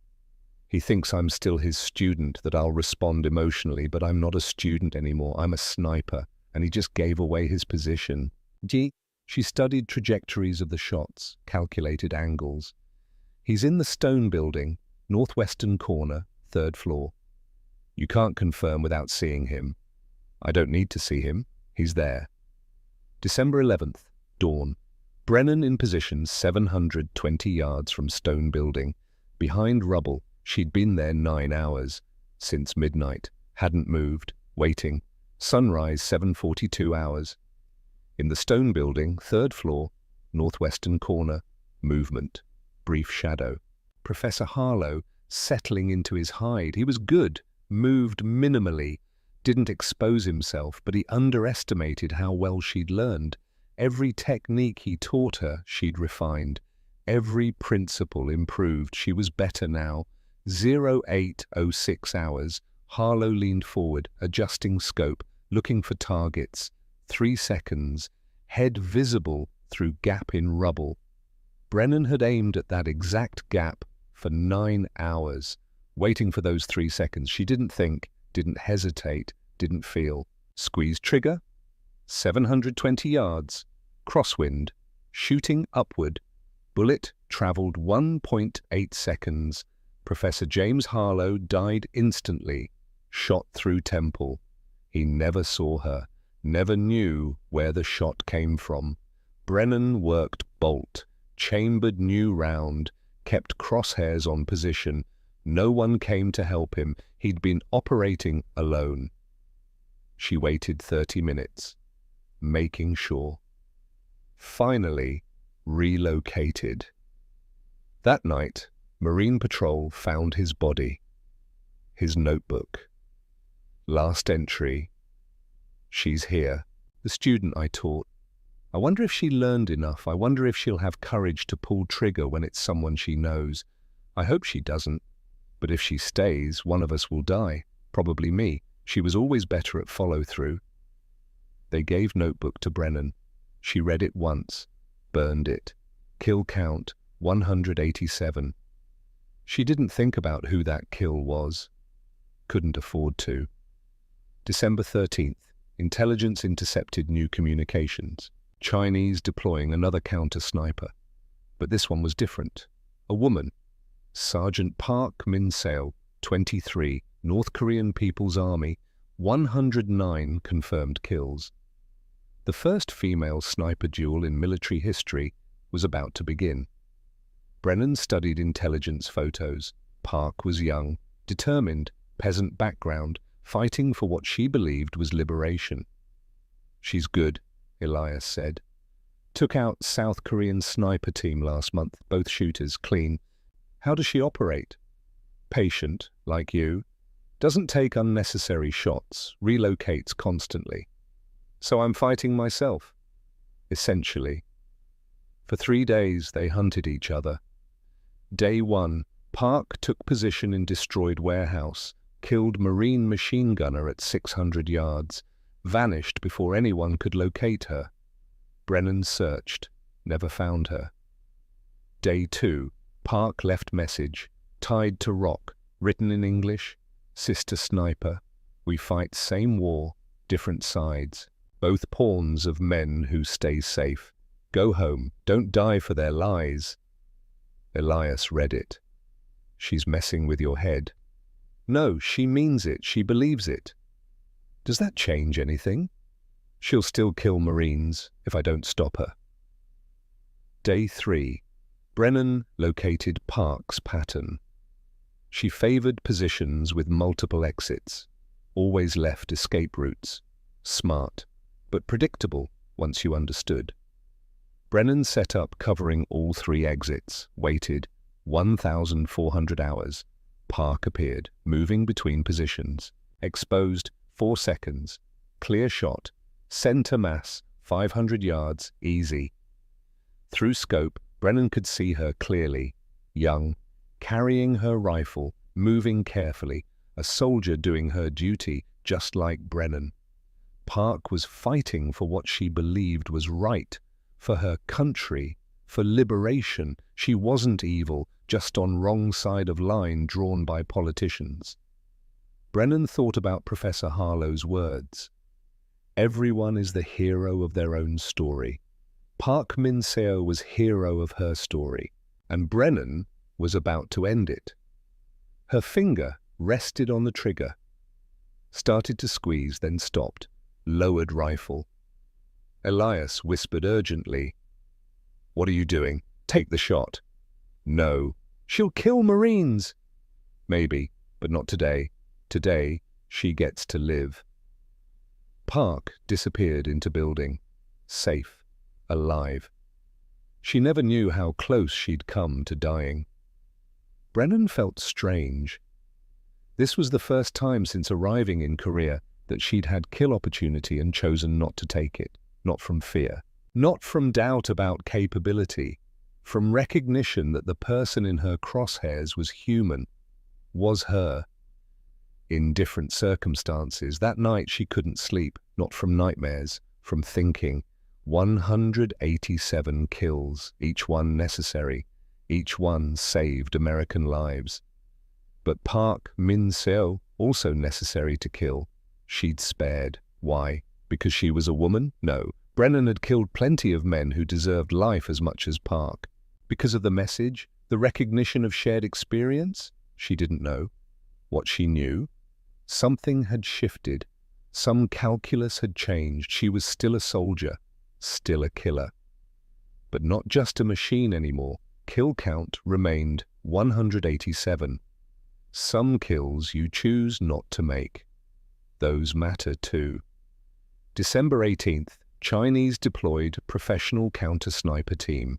He thinks I'm still his student, that I'll respond emotionally, but I'm not a student anymore. I'm a sniper, and he just gave away his position. She studied trajectories of the shots, calculated angles. He's in the stone building, northwestern corner, 3rd floor. You can't confirm without seeing him. I don't need to see him. He's there. December 11th, dawn. Brennan in position 720 yards from stone building. Behind rubble, she'd been there 9 hours. Since midnight. Hadn't moved. Waiting. Sunrise 7:42 hours. In the stone building, 3rd floor, northwestern corner. Movement. Brief shadow. Professor Harlow settling into his hide. He was good. Moved minimally, didn't expose himself, but he underestimated how well she'd learned. Every technique he taught her, she'd refined. Every principle improved. She was better now. 08:06 hours. Harlow leaned forward, adjusting scope, looking for targets. 3 seconds. Head visible through gap in rubble. Brennan had aimed at that exact gap for 9 hours. Waiting for those 3 seconds, she didn't think, didn't hesitate, didn't feel. Squeeze trigger. 720 yards. Crosswind. Shooting upward. Bullet traveled 1.8 seconds. Professor James Harlow died instantly. Shot through temple. He never saw her. Never knew where the shot came from. Brennan worked bolt. Chambered new round. Kept crosshairs on position. No one came to help him. He'd been operating alone. She waited 30 minutes, making sure. Finally, relocated. That night, Marine Patrol found his body, his notebook. Last entry. She's here, the student I taught. I wonder if she learned enough. I wonder if she'll have courage to pull trigger when it's someone she knows. I hope she doesn't. But if she stays, one of us will die. Probably me. She was always better at follow-through. They gave notebook to Brennan. She read it once, burned it. Kill count, 187. She didn't think about who that kill was. Couldn't afford to. December 13th. Intelligence intercepted new communications. Chinese deploying another counter-sniper. But this one was different. A woman. Sergeant Park Min-seo, 23, North Korean People's Army, 109 confirmed kills. The first female sniper duel in military history was about to begin. Brennan studied intelligence photos. Park was young, determined, peasant background, fighting for what she believed was liberation. She's good, Elias said. Took out South Korean sniper team last month, both shooters, clean. How does she operate? Patient, like you. Doesn't take unnecessary shots, relocates constantly. So I'm fighting myself, essentially. For 3 days they hunted each other. Day 1, Park took position in destroyed warehouse, killed Marine machine gunner at 600 yards, vanished before anyone could locate her. Brennan searched, never found her. Day 2, Park left message, tied to rock, written in English, Sister Sniper, we fight same war, different sides, both pawns of men who stay safe. Go home, don't die for their lies. Elias read it. She's messing with your head. No, she means it, she believes it. Does that change anything? She'll still kill Marines if I don't stop her. Day 3. Brennan located Park's pattern. She favored positions with multiple exits, always left escape routes. Smart, but predictable once you understood. Brennan set up covering all 3 exits, waited 1,400 hours. Park appeared, moving between positions. Exposed, 4 seconds. Clear shot. Center mass, 500 yards, easy. Through scope, Brennan could see her clearly. Young, carrying her rifle, moving carefully, a soldier doing her duty, just like Brennan. Park was fighting for what she believed was right, for her country, for liberation. She wasn't evil, just on wrong side of line drawn by politicians. Brennan thought about Professor Harlow's words. Everyone is the hero of their own story. Park Min-seo was hero of her story, and Brennan was about to end it. Her finger rested on the trigger. Started to squeeze, then stopped. Lowered rifle. Elias whispered urgently, "What are you doing? Take the shot." "No. She'll kill Marines." "Maybe, but not today. Today, she gets to live." Park disappeared into building. Safe. Alive. She never knew how close she'd come to dying. Brennan felt strange. This was the first time since arriving in Korea that she'd had kill opportunity and chosen not to take it. Not from fear. Not from doubt about capability. From recognition that the person in her crosshairs was human. Was her. In different circumstances, that night she couldn't sleep, not from nightmares, from thinking. 187 kills, each one necessary, each one saved American lives. But Park Min-seo, also necessary to kill, she'd spared. Why? Because she was a woman? No. Brennan had killed plenty of men who deserved life as much as Park. Because of the message, the recognition of shared experience? She didn't know. What she knew? Something had shifted. Some calculus had changed. She was still a soldier, still a killer. But not just a machine anymore. Kill count remained 187. Some kills you choose not to make. Those matter too. December 18th, Chinese deployed professional counter-sniper team.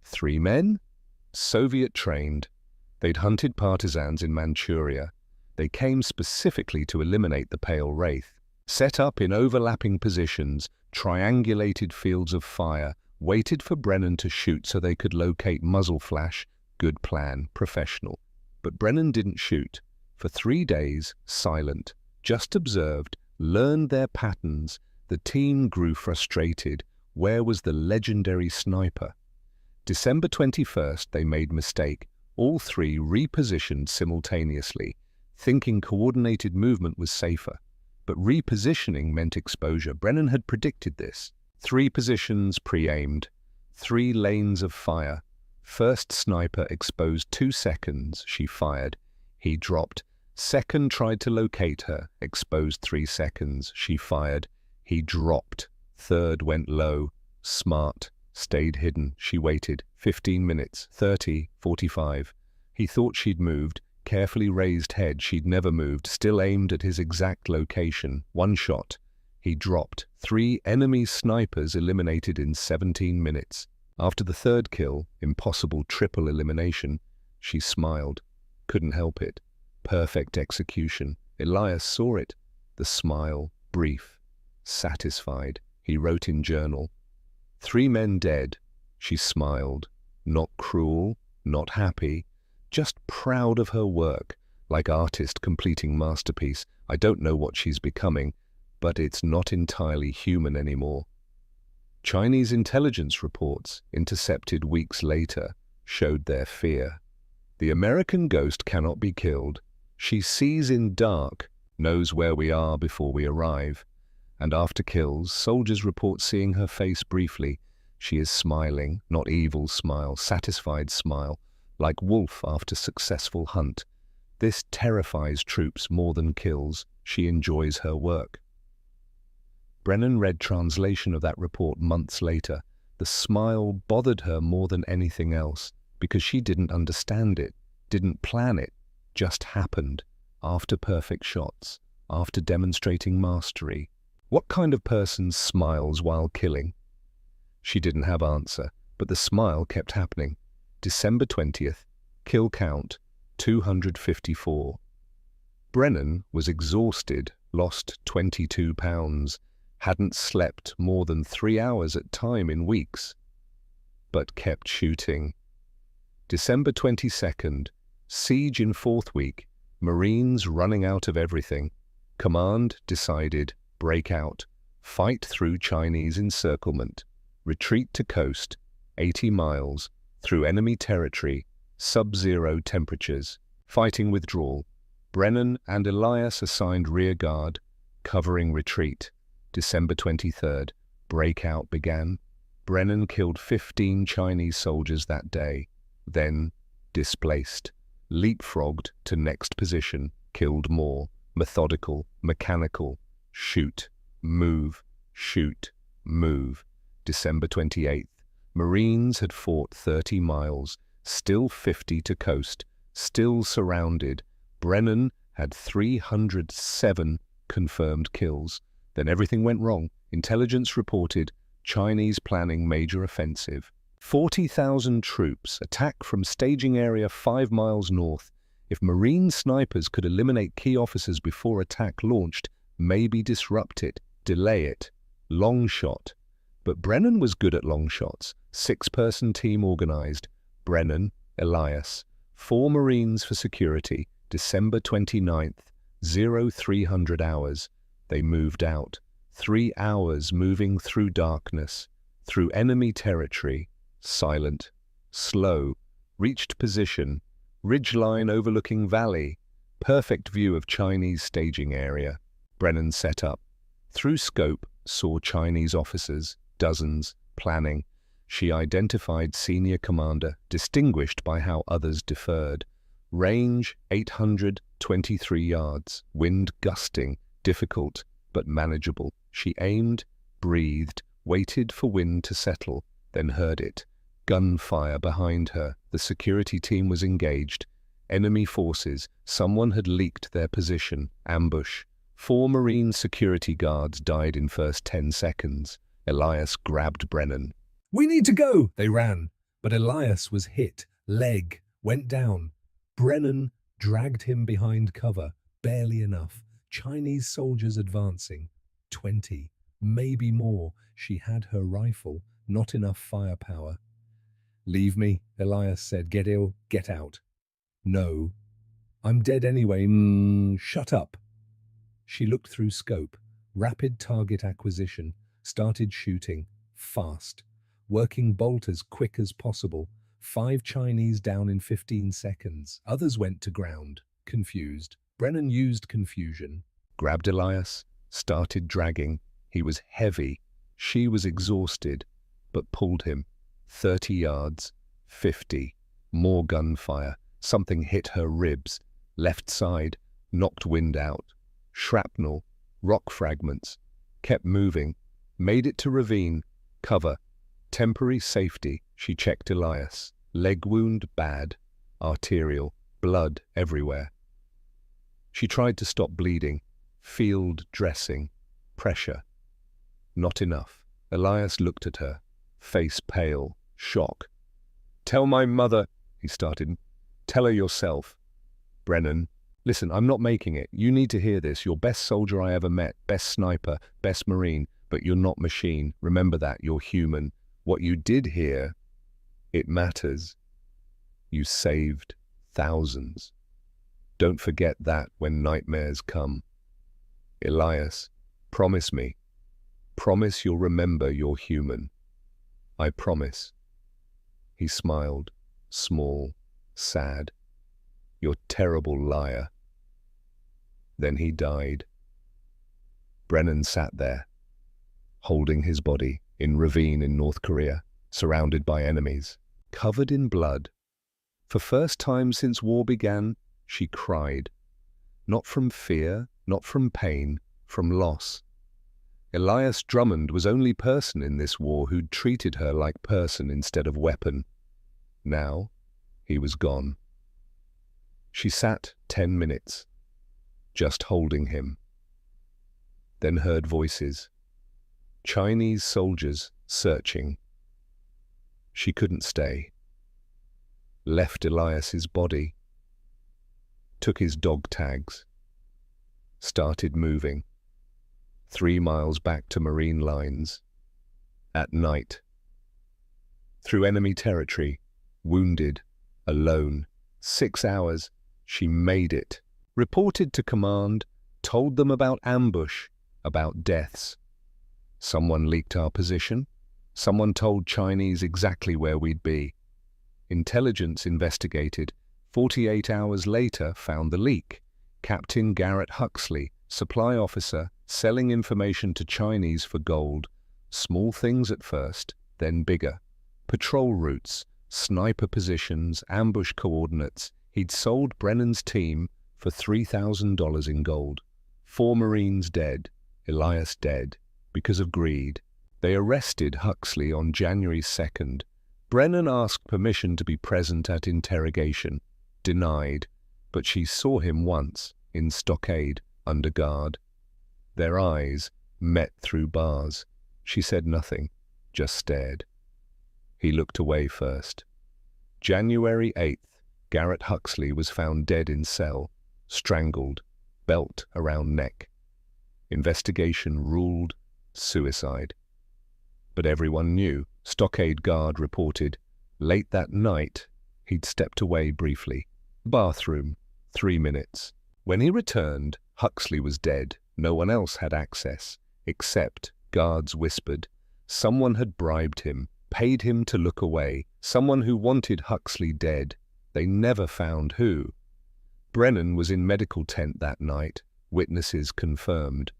3 men? Soviet-trained. They'd hunted partisans in Manchuria. They came specifically to eliminate the Pale Wraith. Set up in overlapping positions, triangulated fields of fire, waited for Brennan to shoot so they could locate muzzle flash. Good plan, professional. But Brennan didn't shoot. For 3 days, silent. Just observed, learned their patterns. The team grew frustrated. Where was the legendary sniper? December 21st, they made mistake. All 3 repositioned simultaneously, thinking coordinated movement was safer. But repositioning meant exposure. Brennan had predicted this. 3 positions pre-aimed, 3 lanes of fire. First sniper exposed 2 seconds, she fired. He dropped. Second tried to locate her, exposed 3 seconds, she fired. He dropped. Third went low. Smart. Stayed hidden. She waited. 15 minutes, 30, 45. He thought she'd moved. Carefully raised head, she'd never moved. Still aimed at his exact location. 1 shot. He dropped. 3 enemy snipers eliminated in 17 minutes. After the 3rd kill, impossible triple elimination, she smiled. Couldn't help it. Perfect execution. Elias saw it. The smile, brief, satisfied. He wrote in journal. 3 men dead. She smiled. Not cruel, not happy, just proud of her work, like artist completing masterpiece. I don't know what she's becoming, but it's not entirely human anymore. Chinese intelligence reports, intercepted weeks later, showed their fear. The American ghost cannot be killed. She sees in dark, knows where we are before we arrive. And after kills, soldiers report seeing her face briefly. She is smiling, not evil smile, satisfied smile, like wolf after successful hunt. This terrifies troops more than kills. She enjoys her work. Brennan read translation of that report months later. The smile bothered her more than anything else, because she didn't understand it, didn't plan it, just happened, after perfect shots, after demonstrating mastery. What kind of person smiles while killing? She didn't have answer, but the smile kept happening. December 20th, kill count, 254. Brennan was exhausted, lost 22 pounds, hadn't slept more than 3 hours at time in weeks, but kept shooting. December 22nd, siege in 4th week, Marines running out of everything. Command decided, break out, fight through Chinese encirclement, retreat to coast, 80 miles, through enemy territory, sub-zero temperatures, fighting withdrawal. Brennan and Elias assigned rear guard, covering retreat. December 23rd, breakout began. Brennan killed 15 Chinese soldiers that day, then displaced, leapfrogged to next position, killed more, methodical, mechanical, shoot, move, shoot, move. December 28th, Marines had fought 30 miles, still 50 to coast, still surrounded. Brennan had 307 confirmed kills. Then everything went wrong. Intelligence reported Chinese planning major offensive. 40,000 troops attack from staging area 5 miles north. If Marine snipers could eliminate key officers before attack launched, maybe disrupt it, delay it. Long shot. But Brennan was good at long shots. 6-person team organized. Brennan, Elias. 4 Marines for security. December 29th, 0300 hours. They moved out. 3 hours moving through darkness, through enemy territory, silent, slow, reached position, ridgeline overlooking valley, perfect view of Chinese staging area. Brennan set up. Through scope, saw Chinese officers, dozens, planning. She identified senior commander, distinguished by how others deferred. Range 823 yards, wind gusting, difficult but manageable. She aimed, breathed, waited for wind to settle, then heard it. Gunfire behind her. The security team was engaged. Enemy forces. Someone had leaked their position. Ambush. 4 Marine security guards died in first 10 seconds. Elias grabbed Brennan. "We need to go!" They ran, but Elias was hit. Leg went down. Brennan dragged him behind cover, barely enough. Chinese soldiers advancing. 20, maybe more. She had her rifle, not enough firepower. "Leave me," Elias said. "Get ill, get out." "No. I'm dead anyway." Shut up." She looked through scope. Rapid target acquisition. Started shooting. Fast. Working bolt as quick as possible. 5 Chinese down in 15 seconds. Others went to ground, confused. Brennan used confusion. Grabbed Elias. Started dragging. He was heavy. She was exhausted, but pulled him. 30 yards. 50. More gunfire. Something hit her ribs. Left side. Knocked wind out. Shrapnel. Rock fragments. Kept moving. Made it to ravine. Cover. Temporary safety. She checked Elias. Leg wound bad. Arterial. Blood everywhere. She tried to stop bleeding. Field dressing. Pressure. Not enough. Elias looked at her. Face pale. Shock. "Tell my mother," he started. "Tell her yourself." "Brennan, listen, I'm not making it. You need to hear this. You're best soldier I ever met. Best sniper. Best Marine. But you're not machine. Remember that. You're human. What you did here, it matters. You saved thousands. Don't forget that when nightmares come. Elias, promise me. Promise you'll remember you're human. I promise." He smiled, small, sad. "You're terrible liar." Then he died. Brennan sat there, holding his body in ravine in North Korea, surrounded by enemies, covered in blood. For first time since war began, she cried. Not from fear, not from pain, from loss. Elias Drummond was only person in this war who'd treated her like person instead of weapon. Now, he was gone. She sat 10 minutes, just holding him. Then heard voices. Chinese soldiers searching. She couldn't stay. Left Elias's body. Took his dog tags. Started moving. 3 miles back to Marine lines. At night. Through enemy territory. Wounded. Alone. 6 hours. She made it. Reported to command. Told them about ambush. About deaths. Someone leaked our position. Someone told Chinese exactly where we'd be. Intelligence investigated. 48 hours later found the leak. Captain Garrett Huxley, supply officer, selling information to Chinese for gold. Small things at first, then bigger. Patrol routes, sniper positions, ambush coordinates. He'd sold Brennan's team for $3,000 in gold. 4 Marines dead, Elias dead, because of greed. They arrested Huxley on January 2nd. Brennan asked permission to be present at interrogation. Denied, but she saw him once, in stockade, under guard. Their eyes met through bars. She said nothing, just stared. He looked away first. January 8th, Garrett Huxley was found dead in cell, strangled, belt around neck. Investigation ruled suicide. But everyone knew. Stockade guard reported. Late that night, he'd stepped away briefly. Bathroom, 3 minutes. When he returned, Huxley was dead. No one else had access, except, guards whispered, someone had bribed him, paid him to look away, someone who wanted Huxley dead. They never found who. Brennan was in medical tent that night, witnesses confirmed.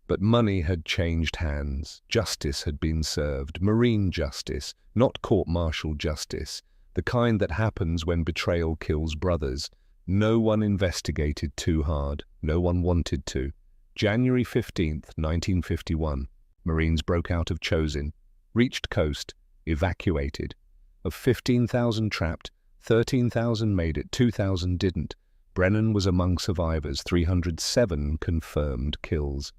But money had changed hands. Justice had been served. Marine justice, not court-martial justice. The kind that happens when betrayal kills brothers. No one investigated too hard. No one wanted to. January 15th, 1951. Marines broke out of Chosin. Reached coast. Evacuated. Of 15,000 trapped, 13,000 made it, 2,000 didn't. Brennan was among survivors, 307 confirmed kills.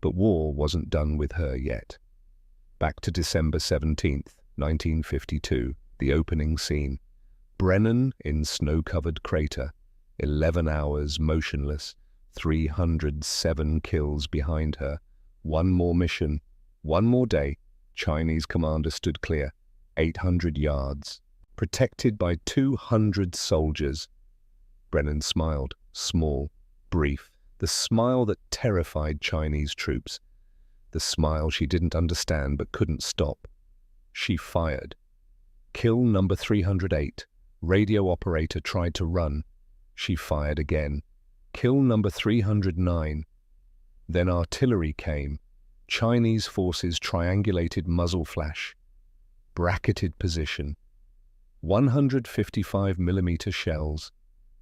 But war wasn't done with her yet. Back to December 17th, 1952, the opening scene. Brennan in snow-covered crater, 11 hours motionless, 307 kills behind her. One more mission, one more day. Chinese commander stood clear, 800 yards, protected by 200 soldiers. Brennan smiled, small, brief, the smile that terrified Chinese troops. The smile she didn't understand but couldn't stop. She fired. Kill number 308. Radio operator tried to run. She fired again. Kill number 309. Then artillery came. Chinese forces triangulated muzzle flash. Bracketed position. 155mm shells.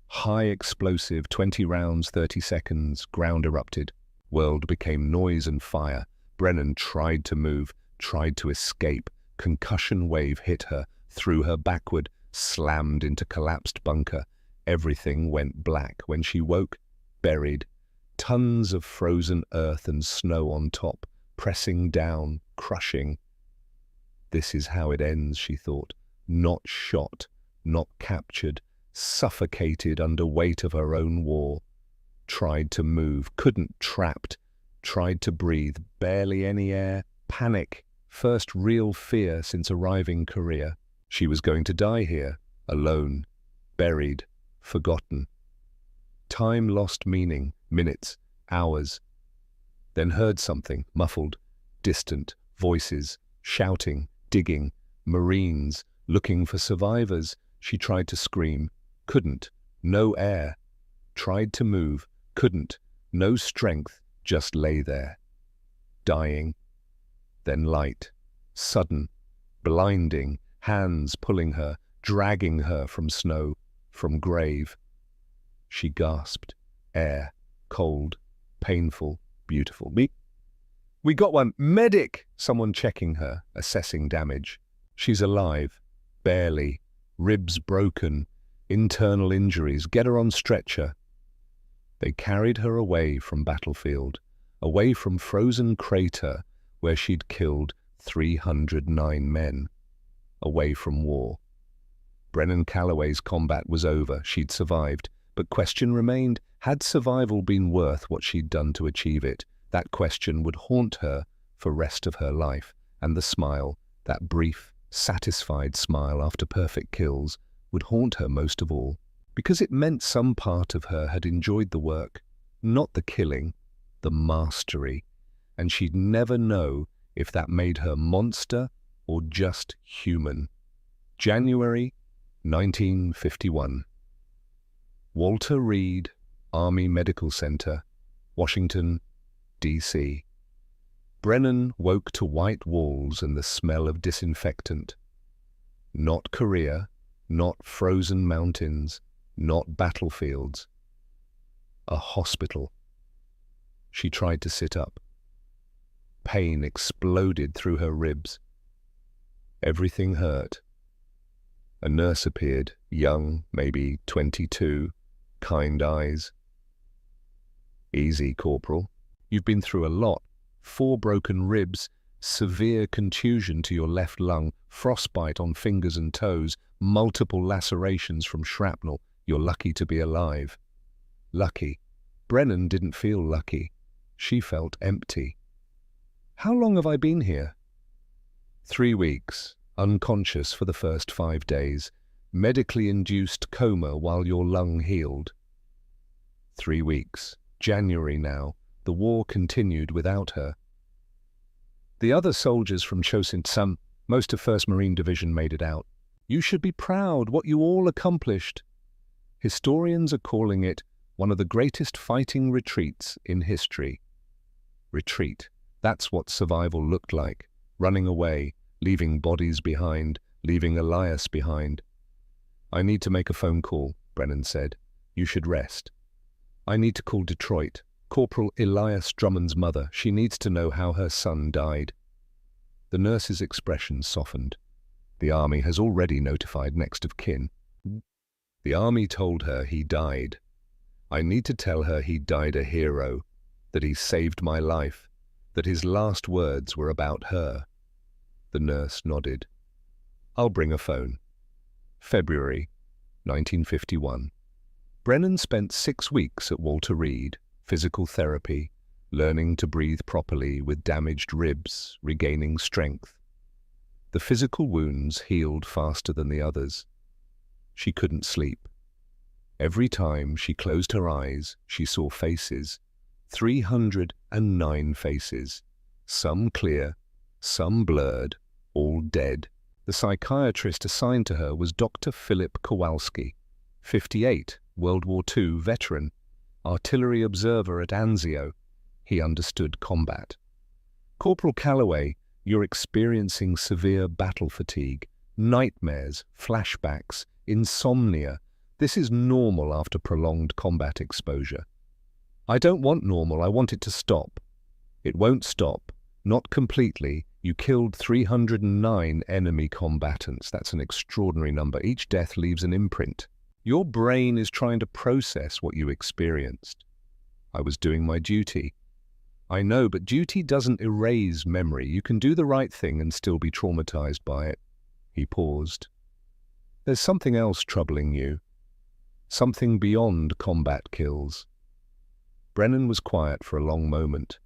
High explosive, 20 rounds, 30 seconds. Ground erupted. World became noise and fire. Brennan tried to move, tried to escape. Concussion wave hit her, threw her backward, slammed into collapsed bunker. Everything went black. When she woke, buried. Tons of frozen earth and snow on top, pressing down, crushing. This is how it ends, she thought. Not shot, not captured, suffocated under weight of her own war. Tried to move, couldn't, trapped. Tried to breathe, barely any air. Panic, first real fear since arriving Korea. She was going to die here, alone, buried, forgotten. Time lost meaning, minutes, hours. Then heard something, muffled, distant, voices, shouting, digging, Marines, looking for survivors. She tried to scream, couldn't, no air. Tried to move, couldn't, no strength, just lay there. Dying. Then light, sudden, blinding, hands pulling her, dragging her from snow, from grave. She gasped, air, cold, painful, beautiful. We got one, medic! Someone checking her, assessing damage. She's alive, barely, ribs broken, internal injuries, get her on stretcher. They carried her away from battlefield, away from frozen crater where she'd killed 309 men, away from war. Brennan Calloway's combat was over, she'd survived, but question remained, had survival been worth what she'd done to achieve it? That question would haunt her for rest of her life, and the smile, that brief, satisfied smile after perfect kills, would haunt her most of all, because it meant some part of her had enjoyed the work, not the killing, the mastery, and she'd never know if that made her monster or just human. January 1951. Walter Reed, Army Medical Center, Washington, D.C. Brennan woke to white walls and the smell of disinfectant. Not Korea, not frozen mountains, not battlefields. A hospital. She tried to sit up. Pain exploded through her ribs. Everything hurt. A nurse appeared, young, maybe 22, kind eyes. Easy, Corporal. You've been through a lot. 4 broken ribs, severe contusion to your left lung, frostbite on fingers and toes, multiple lacerations from shrapnel. You're lucky to be alive. Lucky. Brennan didn't feel lucky. She felt empty. How long have I been here? 3 weeks, unconscious for the first 5 days, medically induced coma while your lung healed. 3 weeks, January now, the war continued without her. The other soldiers from Chosin, most of 1st Marine Division made it out. You should be proud what you all accomplished. Historians are calling it one of the greatest fighting retreats in history. Retreat. That's what survival looked like. Running away, leaving bodies behind, leaving Elias behind. I need to make a phone call, Brennan said. You should rest. I need to call Detroit. Corporal Elias Drummond's mother. She needs to know how her son died. The nurse's expression softened. The army has already notified next of kin. The army told her he died. I need to tell her he died a hero, that he saved my life, that his last words were about her. The nurse nodded. I'll bring a phone. February 1951. Brennan spent 6 weeks at Walter Reed, physical therapy, learning to breathe properly with damaged ribs, regaining strength. The physical wounds healed faster than the others. She couldn't sleep. Every time she closed her eyes, she saw faces, 309 faces, some clear, some blurred, all dead. The psychiatrist assigned to her was Dr. Philip Kowalski, 58, World War II veteran, artillery observer at Anzio. He understood combat. Corporal Calloway, you're experiencing severe battle fatigue, nightmares, flashbacks, insomnia. This is normal after prolonged combat exposure. I don't want normal, I want it to stop. It won't stop. Not completely. You killed 309 enemy combatants. That's an extraordinary number. Each death leaves an imprint. Your brain is trying to process what you experienced. I was doing my duty. I know, but duty doesn't erase memory. You can do the right thing and still be traumatized by it. He paused. There's something else troubling you. Something beyond combat kills. Brennan was quiet for a long moment.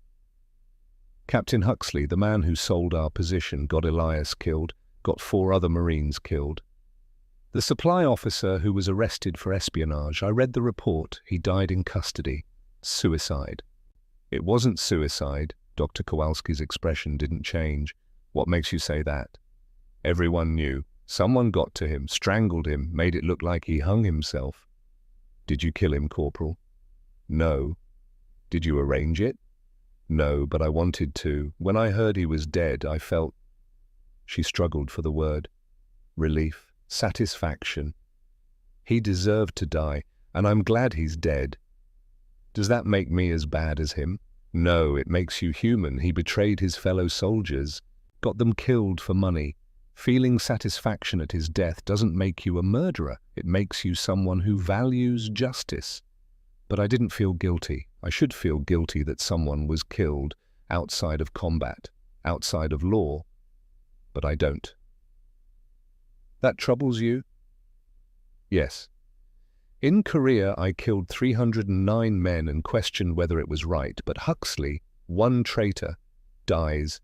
Captain Huxley, the man who sold our position, got Elias killed, got 4 other Marines killed. The supply officer who was arrested for espionage, I read the report. He died in custody. Suicide. It wasn't suicide. Dr. Kowalski's expression didn't change. What makes you say that? Everyone knew. Someone got to him, strangled him, made it look like he hung himself. Did you kill him, Corporal? No. Did you arrange it? No, but I wanted to. When I heard he was dead, I felt... She struggled for the word. Relief. Satisfaction. He deserved to die, and I'm glad he's dead. Does that make me as bad as him? No, it makes you human. He betrayed his fellow soldiers, got them killed for money. Feeling satisfaction at his death doesn't make you a murderer. It makes you someone who values justice. But I didn't feel guilty. I should feel guilty that someone was killed outside of combat, outside of law. But I don't. That troubles you? Yes. In Korea, I killed 309 men and questioned whether it was right, but Huxley, one traitor, dies,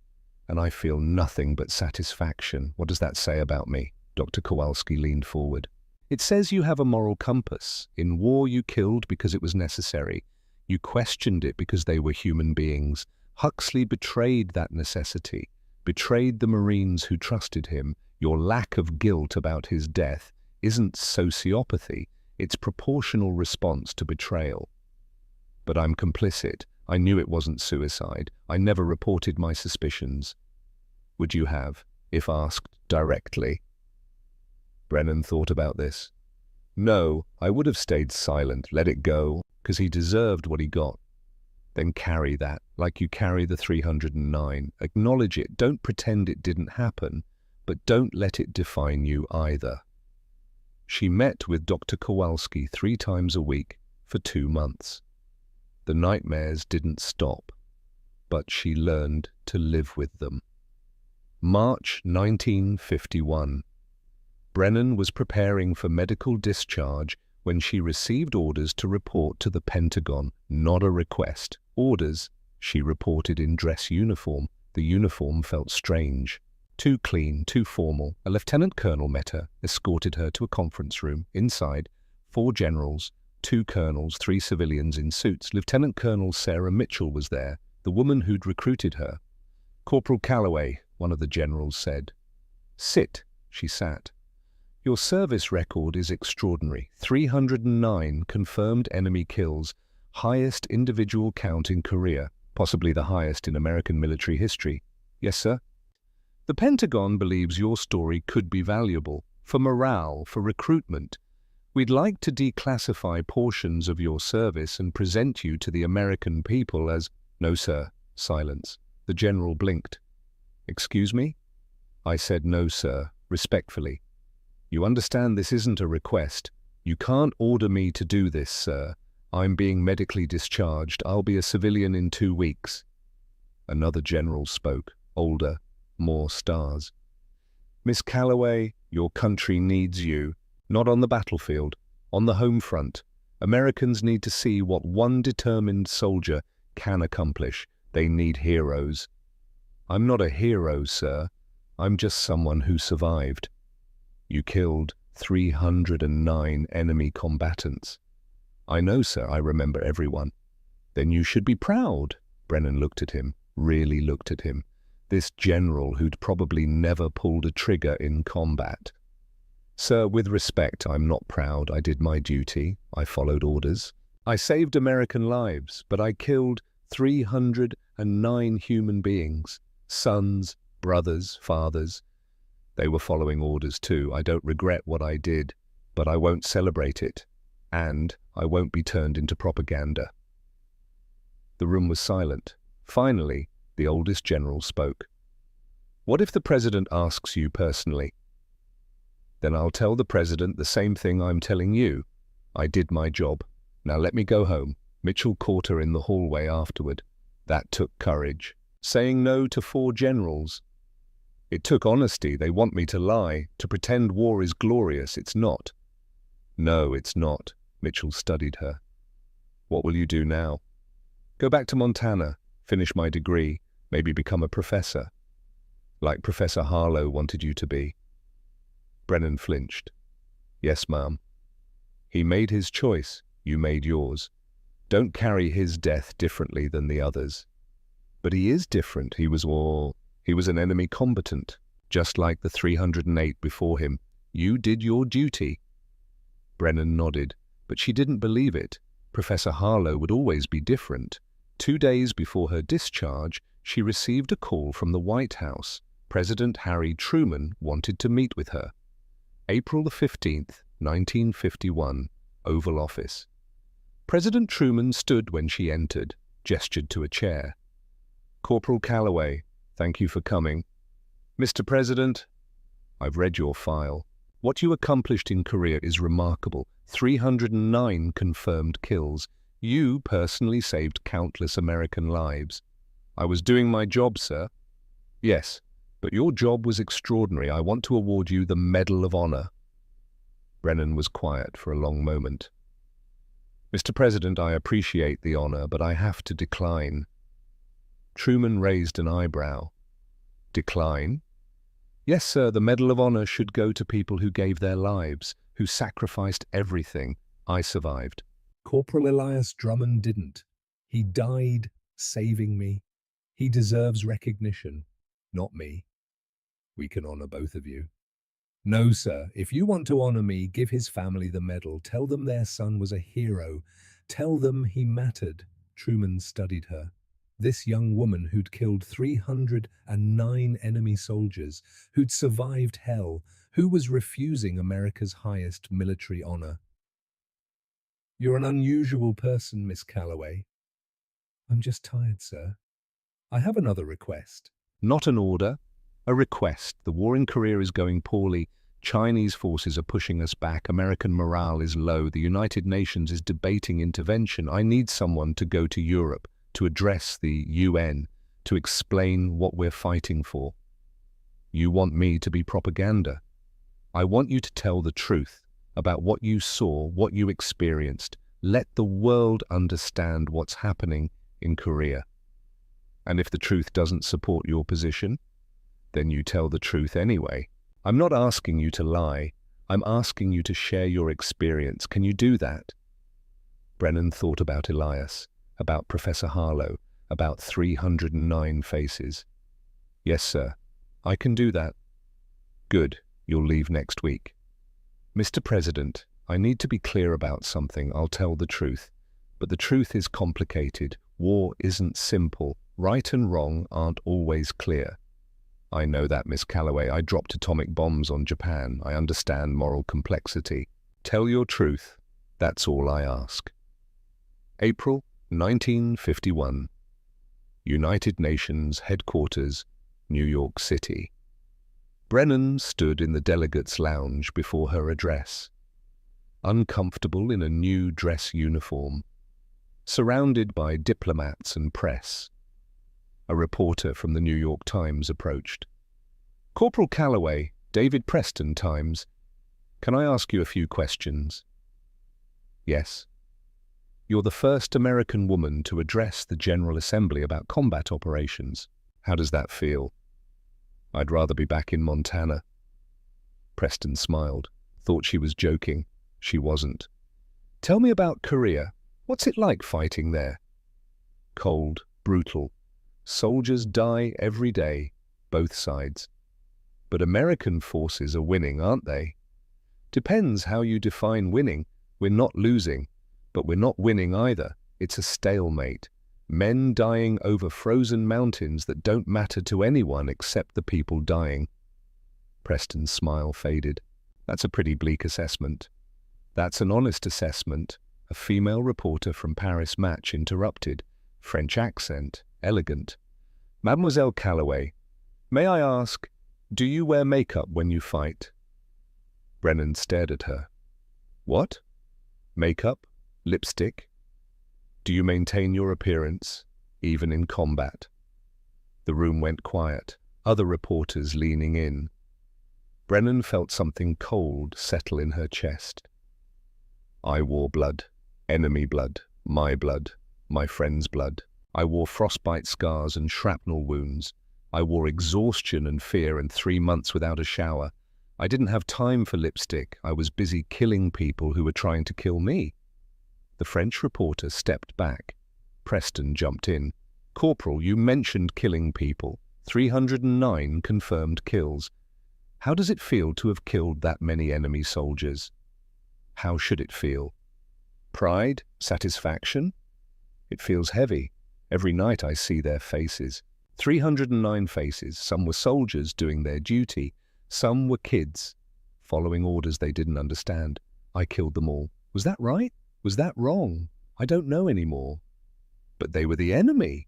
and I feel nothing but satisfaction. What does that say about me? Dr. Kowalski leaned forward. It says you have a moral compass. In war, you killed because it was necessary. You questioned it because they were human beings. Huxley betrayed that necessity, betrayed the Marines who trusted him. Your lack of guilt about his death isn't sociopathy. It's proportional response to betrayal. But I'm complicit. I knew it wasn't suicide. I never reported my suspicions. Would you have, if asked directly? Brennan thought about this. No, I would have stayed silent, let it go, because he deserved what he got. Then carry that, like you carry the 309. Acknowledge it. Don't pretend it didn't happen, but don't let it define you either. She met with Dr. Kowalski 3 times a week for 2 months. The nightmares didn't stop, but she learned to live with them. March 1951. Brennan was preparing for medical discharge when she received orders to report to the Pentagon, not a request. Orders, she reported in dress uniform. The uniform felt strange. Too clean, too formal. A lieutenant colonel met her, escorted her to a conference room. Inside, 4 generals, 2 colonels, 3 civilians in suits. Lieutenant Colonel Sarah Mitchell was there, the woman who'd recruited her. Corporal Calloway, one of the generals said. Sit, she sat. Your service record is extraordinary. 309 confirmed enemy kills, highest individual count in Korea, possibly the highest in American military history. Yes, sir? The Pentagon believes your story could be valuable for morale, for recruitment. We'd like to declassify portions of your service and present you to the American people as... No, sir. Silence. The general blinked. Excuse me? I said no, sir, respectfully. You understand this isn't a request. You can't order me to do this, sir. I'm being medically discharged. I'll be a civilian in 2 weeks. Another general spoke, older, more stars. Miss Calloway, your country needs you. Not on the battlefield, on the home front. Americans need to see what one determined soldier can accomplish. They need heroes. I'm not a hero, sir. I'm just someone who survived. You killed 309 enemy combatants. I know, sir. I remember everyone. Then you should be proud. Brennan looked at him, really looked at him. This general who'd probably never pulled a trigger in combat. Sir, with respect, I'm not proud. I did my duty. I followed orders. I saved American lives, but I killed 309 human beings. Sons, brothers, fathers. They were following orders too. I don't regret what I did, but I won't celebrate it. And I won't be turned into propaganda. The room was silent. Finally, the oldest general spoke. What if the president asks you personally? Then I'll tell the president the same thing I'm telling you. I did my job. Now let me go home. Mitchell caught her in the hallway afterward. That took courage. Saying no to 4 generals. It took honesty. They want me to lie, to pretend war is glorious. It's not. No, it's not. Mitchell studied her. What will you do now? Go back to Montana, finish my degree, maybe become a professor. Like Professor Harlow wanted you to be. Brennan flinched. Yes, ma'am. He made his choice. You made yours. Don't carry his death differently than the others. But he is different. He was an enemy combatant, just like the 308 before him. You did your duty. Brennan nodded, but she didn't believe it. Professor Harlow would always be different. 2 days before her discharge, she received a call from the White House. President Harry Truman wanted to meet with her. April the 15th, 1951, Oval Office. President Truman stood when she entered, gestured to a chair. Corporal Calloway, thank you for coming. Mr. President, I've read your file. What you accomplished in Korea is remarkable. 309 confirmed kills. You personally saved countless American lives. I was doing my job, sir. Yes, but your job was extraordinary. I want to award you the Medal of Honor. Brennan was quiet for a long moment. Mr. President, I appreciate the honor, but I have to decline. Truman raised an eyebrow. Decline? Yes, sir, the Medal of Honor should go to people who gave their lives, who sacrificed everything. I survived. Corporal Elias Drummond didn't. He died saving me. He deserves recognition, not me. We can honor both of you. No, sir. If you want to honor me, give his family the medal. Tell them their son was a hero. Tell them he mattered. Truman studied her. This young woman who'd killed 309 enemy soldiers, who'd survived hell, who was refusing America's highest military honor. You're an unusual person, Miss Calloway. I'm just tired, sir. I have another request. Not an order, a request. The war in Korea is going poorly. Chinese forces are pushing us back. American morale is low. The United Nations is debating intervention. I need someone to go to Europe, to address the UN, to explain what we're fighting for. You want me to be propaganda. I want you to tell the truth about what you saw, what you experienced. Let the world understand what's happening in Korea. And if the truth doesn't support your position, then you tell the truth anyway. I'm not asking you to lie. I'm asking you to share your experience. Can you do that? Brennan thought about Elias, about Professor Harlow, about 309 faces. Yes, sir. I can do that. Good. You'll leave next week. Mr. President, I need to be clear about something. I'll tell the truth. But the truth is complicated. War isn't simple. Right and wrong aren't always clear. I know that, Miss Calloway. I dropped atomic bombs on Japan. I understand moral complexity. Tell your truth. That's all I ask. April 1951. United Nations Headquarters, New York City. Brennan stood in the delegates' lounge before her address. uncomfortable in a new dress uniform, surrounded by diplomats and press. A reporter from the New York Times approached. "Corporal Calloway, David Preston Times. Can I ask you a few questions?" "Yes." "You're the first American woman to address the General Assembly about combat operations. How does that feel?" "I'd rather be back in Montana." Preston smiled. Thought she was joking. She wasn't. "Tell me about Korea. What's it like fighting there?" "Cold, brutal. Soldiers die every day, both sides. But American forces are winning, aren't they?" "Depends how you define winning. We're not losing, but we're not winning either. It's a stalemate. Men dying over frozen mountains that don't matter to anyone except the people dying." Preston's smile faded. "That's a pretty bleak assessment." "That's an honest assessment," a female reporter from Paris Match interrupted. French accent, elegant. "Mademoiselle Calloway, may I ask, do you wear makeup when you fight?" Brennan stared at her. "What? Makeup? Lipstick? Do you maintain your appearance, even in combat?" The room went quiet, other reporters leaning in. Brennan felt something cold settle in her chest. "I wore blood, enemy blood, my friend's blood. I wore frostbite scars and shrapnel wounds. I wore exhaustion and fear and 3 months without a shower. I didn't have time for lipstick. I was busy killing people who were trying to kill me." The French reporter stepped back. Preston jumped in. "Corporal, you mentioned killing people. 309 confirmed kills. How does it feel to have killed that many enemy soldiers?" "How should it feel? Pride? Satisfaction? It feels heavy. Every night I see their faces. 309 faces. Some were soldiers doing their duty. Some were kids, following orders they didn't understand. I killed them all. Was that right? Was that wrong? I don't know anymore. But they were the enemy.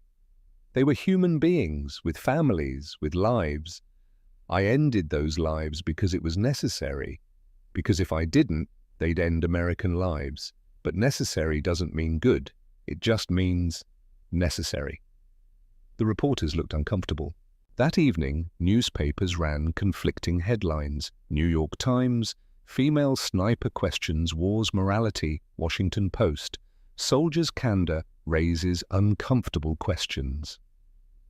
They were human beings, with families, with lives. I ended those lives because it was necessary. Because if I didn't, they'd end American lives. But necessary doesn't mean good. It just means necessary." The reporters looked uncomfortable. That evening, newspapers ran conflicting headlines. New York Times, "Female Sniper Questions War's Morality," Washington Post, "Soldier's Candor Raises Uncomfortable Questions."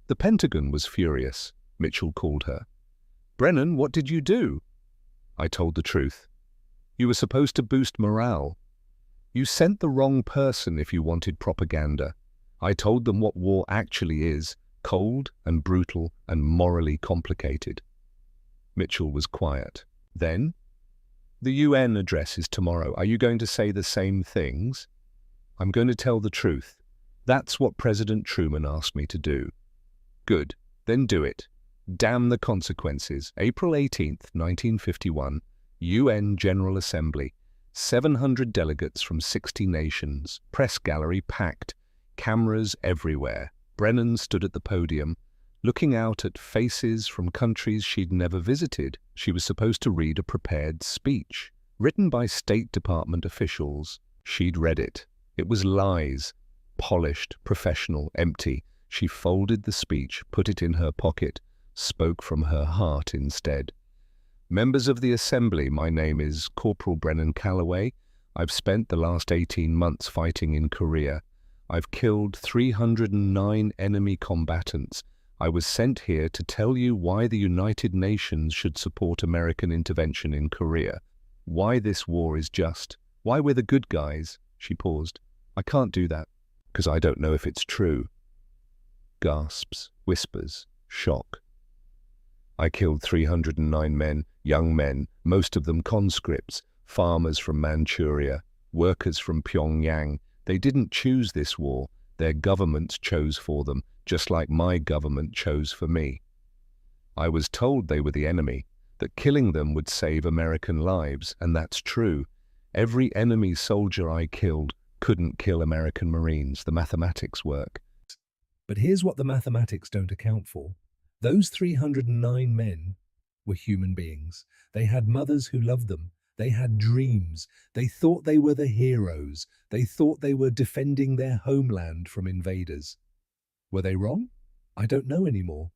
The Pentagon was furious. Mitchell called her. "Brennan, what did you do?" "I told the truth. You were supposed to boost morale. You sent the wrong person if you wanted propaganda. I told them what war actually is, cold and brutal and morally complicated." Mitchell was quiet. Then, "The UN address is tomorrow. Are you going to say the same things?" "I'm going to tell the truth. That's what President Truman asked me to do." "Good. Then do it. Damn the consequences." April 18th, 1951, UN General Assembly. 700 delegates from 60 nations. Press gallery packed. Cameras everywhere. Brennan stood at the podium, looking out at faces from countries she'd never visited. She was supposed to read a prepared speech, written by State Department officials. She'd read it. It was lies. Polished, professional, empty. She folded the speech, put it in her pocket, spoke from her heart instead. "Members of the Assembly, my name is Corporal Brennan Calloway. I've spent the last 18 months fighting in Korea. I've killed 309 enemy combatants. I was sent here to tell you why the United Nations should support American intervention in Korea. Why this war is just. Why we're the good guys." She paused. "I can't do that, because I don't know if it's true." Gasps, whispers, shock. "I killed 309 men, young men, most of them conscripts, farmers from Manchuria, workers from Pyongyang. They didn't choose this war. Their governments chose for them, just like my government chose for me. I was told they were the enemy, that killing them would save American lives, and that's true. Every enemy soldier I killed couldn't kill American Marines. The mathematics work." But here's what the mathematics don't account for. Those 309 men were human beings. They had mothers who loved them. They had dreams. They thought they were the heroes. They thought they were defending their homeland from invaders. Were they wrong? I don't know anymore.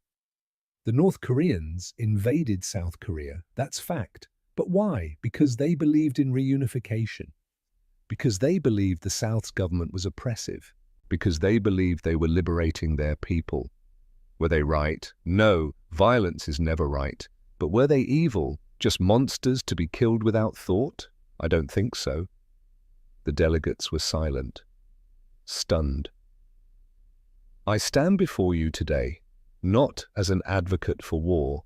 The North Koreans invaded South Korea. That's fact. But why? Because they believed in reunification. Because they believed the South's government was oppressive. Because they believed they were liberating their people. Were they right? No, violence is never right. But were they evil? Just monsters to be killed without thought? I don't think so. The delegates were silent, stunned. I stand before you today, not as an advocate for war,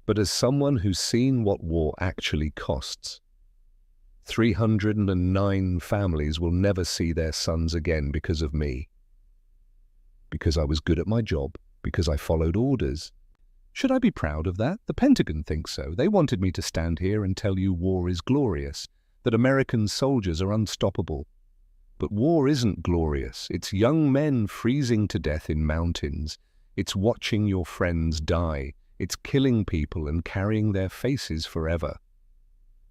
but as someone who's seen what war actually costs. 309 families will never see their sons again because of me. Because I was good at my job, because I followed orders. Should I be proud of that? The Pentagon thinks so. They wanted me to stand here and tell you war is glorious, that American soldiers are unstoppable. But war isn't glorious. It's young men freezing to death in mountains. It's watching your friends die. It's killing people and carrying their faces forever.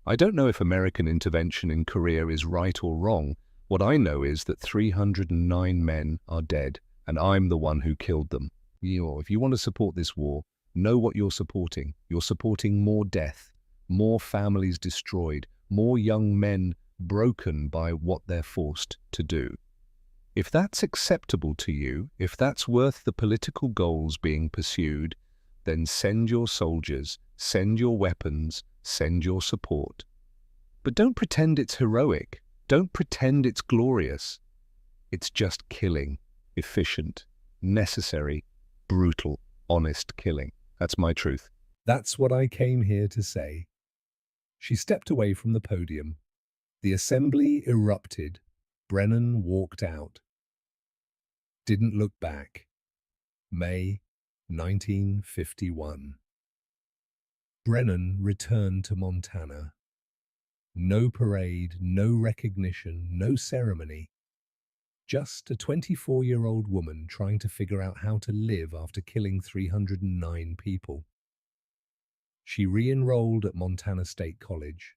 I don't know if American intervention in Korea is right or wrong. What I know is that 309 men are dead, and I'm the one who killed them. If you want to support this war, know what you're supporting. You're supporting more death, more families destroyed, more young men broken by what they're forced to do. If that's acceptable to you, if that's worth the political goals being pursued, then send your soldiers, send your weapons, send your support. But don't pretend it's heroic. Don't pretend it's glorious. It's just killing, efficient, necessary, brutal, honest killing. That's my truth. That's what I came here to say. She stepped away from the podium. The assembly erupted. Brennan walked out. Didn't look back. May 1951. Brennan returned to Montana. No parade, no recognition, no ceremony. Just a 24-year-old woman trying to figure out how to live after killing 309 people. She re-enrolled at Montana State College,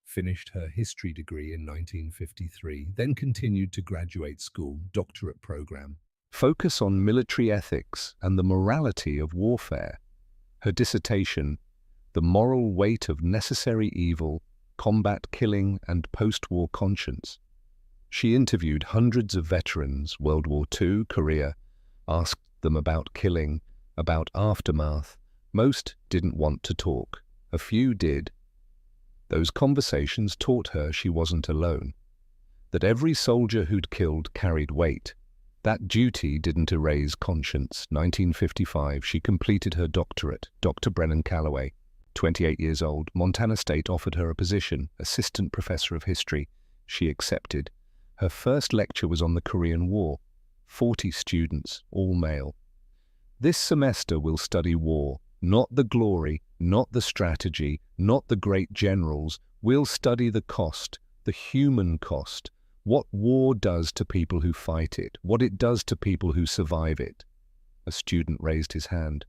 finished her history degree in 1953, then continued to graduate school, doctorate program. Focus on military ethics and the morality of warfare. Her dissertation, The Moral Weight of Necessary Evil, Combat Killing and Post-War Conscience. She interviewed hundreds of veterans, World War II, Korea, asked them about killing, about aftermath. Most didn't want to talk. A few did. Those conversations taught her she wasn't alone, that every soldier who'd killed carried weight. That duty didn't erase conscience. 1955, she completed her doctorate. Dr. Brennan Calloway, 28 years old, Montana State offered her a position, assistant professor of history. She accepted. Her first lecture was on the Korean War. 40 students, all male. This semester we'll study war, not the glory, not the strategy, not the great generals. We'll study the cost, the human cost, what war does to people who fight it, what it does to people who survive it. A student raised his hand.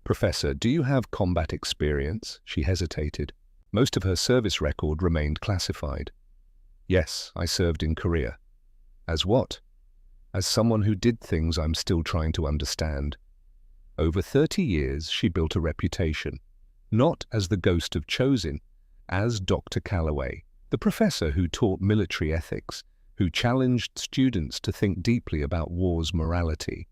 Professor, do you have combat experience? She hesitated. Most of her service record remained classified. Yes, I served in Korea. As what? As someone who did things I'm still trying to understand. Over 30 years, she built a reputation, not as the ghost of Chosin, as Dr. Calloway, the professor who taught military ethics, who challenged students to think deeply about war's morality.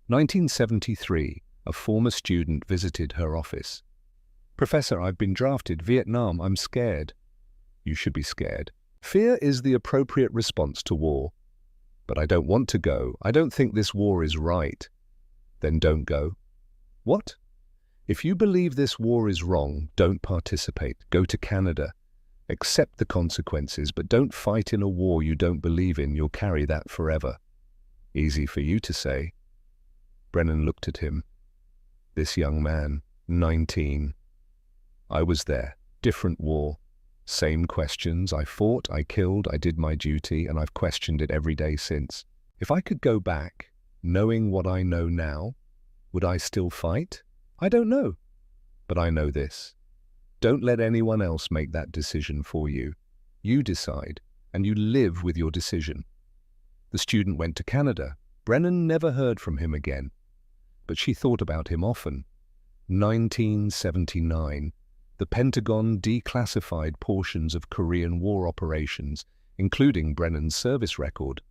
1973, a former student visited her office. Professor, I've been drafted. Vietnam, I'm scared. You should be scared. Fear is the appropriate response to war. But I don't want to go. I don't think this war is right. Then don't go. What? If you believe this war is wrong, don't participate. Go to Canada. Accept the consequences, but don't fight in a war you don't believe in. You'll carry that forever. Easy for you to say. Brennan looked at him. This young man, 19. I was there. Different war. Same questions. I fought, I killed, I did my duty, and I've questioned it every day since. If I could go back, knowing what I know now, would I still fight? I don't know. But I know this. Don't let anyone else make that decision for you. You decide, and you live with your decision. The student went to Canada. Brennan never heard from him again, but she thought about him often. 1979. The Pentagon declassified portions of Korean War operations, including Brennan's service record.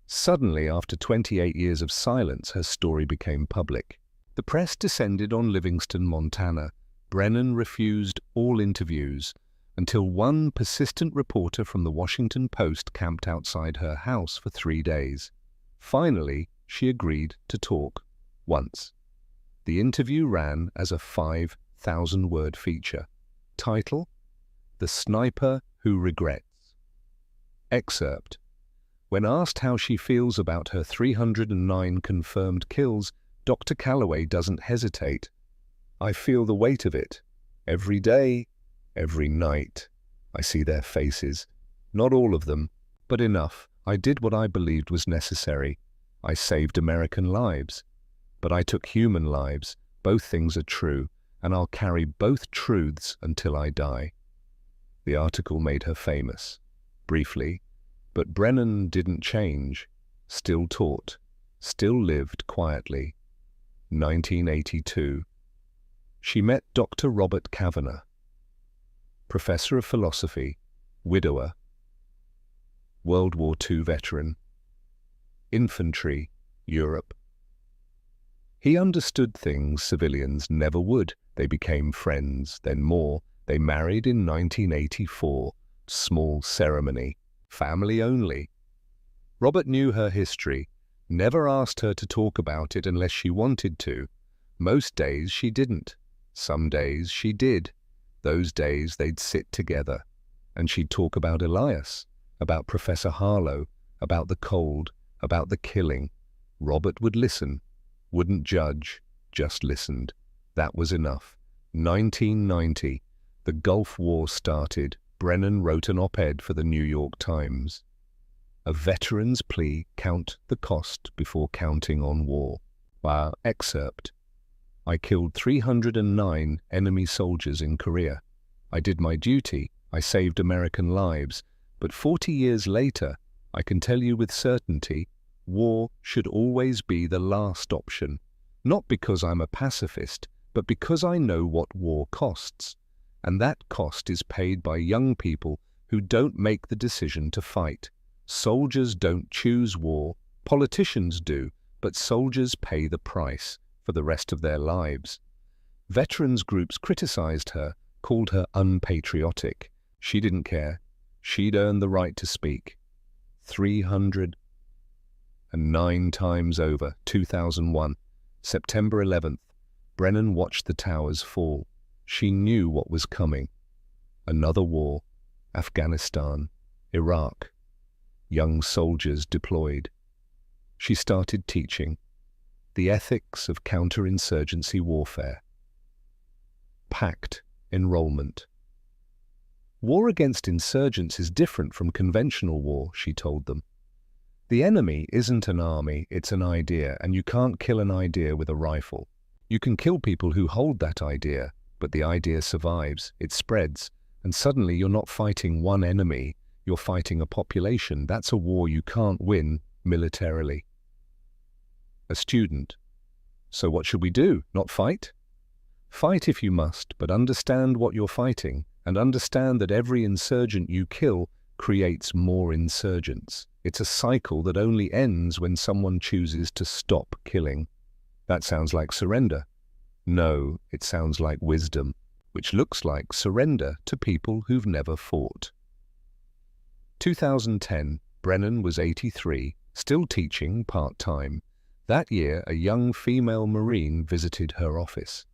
Suddenly, after 28 years of silence, her story became public. The press descended on Livingston, Montana. Brennan refused all interviews until one persistent reporter from the Washington Post camped outside her house for 3 days. Finally, she agreed to talk once. The interview ran as a 5,000-word feature. Title: The Sniper Who Regrets. Excerpt: When asked how she feels about her 309 confirmed kills, Dr. Calloway doesn't hesitate. I feel the weight of it. Every day, every night. I see their faces. Not all of them, but enough. I did what I believed was necessary. I saved American lives. But I took human lives. Both things are true, and I'll carry both truths until I die. The article made her famous, briefly, but Brennan didn't change. Still taught, still lived quietly. 1982. She met Dr. Robert Kavanagh, professor of philosophy, widower, World War II veteran, infantry, Europe. He understood things civilians never would. They became friends, then more. They married in 1984. Small ceremony, family only. Robert knew her history, never asked her to talk about it unless she wanted to. Most days she didn't. Some days she did. Those days they'd sit together, and she'd talk about Elias, about Professor Harlow, about the cold, about the killing. Robert would listen. Wouldn't judge, just listened. That was enough. 1990. The Gulf War started. Brennan wrote an op-ed for the New York Times. A veteran's plea: count the cost before counting on war. Wow. Excerpt: I killed 309 enemy soldiers in Korea. I did my duty. I saved American lives. But 40 years later, I can tell you with certainty, war should always be the last option, not because I'm a pacifist, but because I know what war costs. And that cost is paid by young people who don't make the decision to fight. Soldiers don't choose war, politicians do, but soldiers pay the price for the rest of their lives. Veterans groups criticized her, called her unpatriotic. She didn't care. She'd earned the right to speak. 309 times over. 2001. September 11th. Brennan watched the towers fall. She knew what was coming. Another war. Afghanistan. Iraq. Young soldiers deployed. She started teaching the ethics of counterinsurgency warfare. Pact enrollment. War against insurgents is different from conventional war, she told them. The enemy isn't an army, it's an idea, and you can't kill an idea with a rifle. You can kill people who hold that idea, but the idea survives, it spreads, and suddenly you're not fighting one enemy, you're fighting a population. That's a war you can't win militarily. A student. So what should we do? Not fight? Fight if you must, but understand what you're fighting, and understand that every insurgent you kill creates more insurgents. It's a cycle that only ends when someone chooses to stop killing. That sounds like surrender. No, it sounds like wisdom, which looks like surrender to people who've never fought. 2010, Brennan was 83, still teaching part-time. That year, a young female Marine visited her office.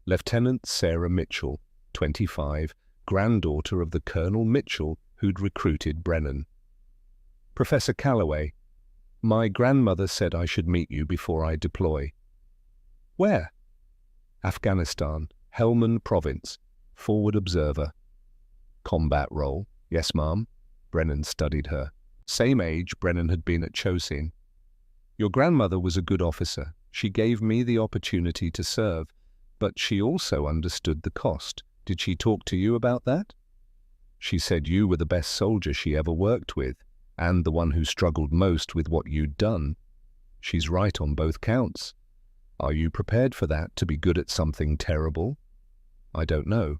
Lieutenant Sarah Mitchell, 25, granddaughter of the Colonel Mitchell who'd recruited Brennan. Professor Calloway, my grandmother said I should meet you before I deploy. Where? Afghanistan, Helmand Province, forward observer. Combat role, yes ma'am. Brennan studied her. Same age Brennan had been at Chosin. Your grandmother was a good officer. She gave me the opportunity to serve, but she also understood the cost. Did she talk to you about that? She said you were the best soldier she ever worked with, and the one who struggled most with what you'd done. She's right on both counts. Are you prepared for that, to be good at something terrible? I don't know.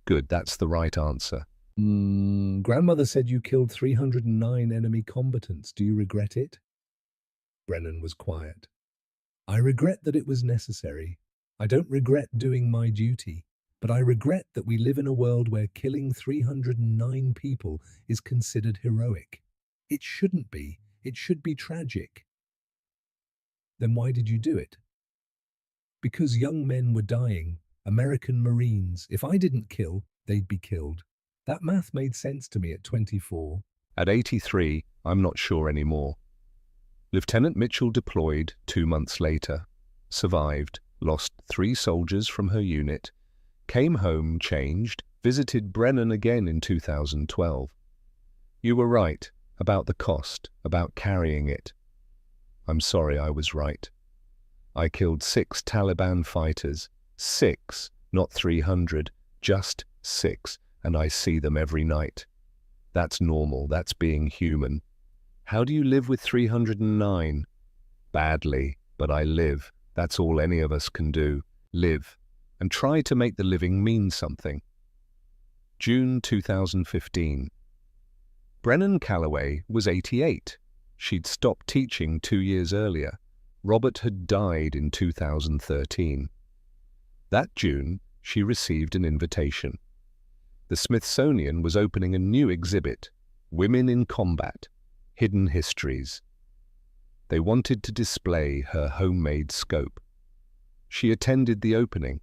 Good, that's the right answer. Grandmother said you killed 309 enemy combatants. Do you regret it? Brennan was quiet. I regret that it was necessary. I don't regret doing my duty, but I regret that we live in a world where killing 309 people is considered heroic. It shouldn't be. It should be tragic. Then why did you do it? Because young men were dying, American Marines. If I didn't kill, they'd be killed. That math made sense to me at 24. At 83, I'm not sure anymore. Lieutenant Mitchell deployed 2 months later, survived, lost 3 soldiers from her unit, came home changed, visited Brennan again in 2012. You were right about the cost, about carrying it. I'm sorry I was right. I killed 6 Taliban fighters. 6, not 300, just 6, and I see them every night. That's normal, that's being human. How do you live with 309? Badly, but I live. That's all any of us can do. Live. And try to make the living mean something. June 2015. Brennan Calloway was 88. She'd stopped teaching 2 years earlier. Robert had died in 2013. That June, she received an invitation. The Smithsonian was opening a new exhibit, Women in Combat, Hidden Histories. They wanted to display her homemade scope. She attended the opening.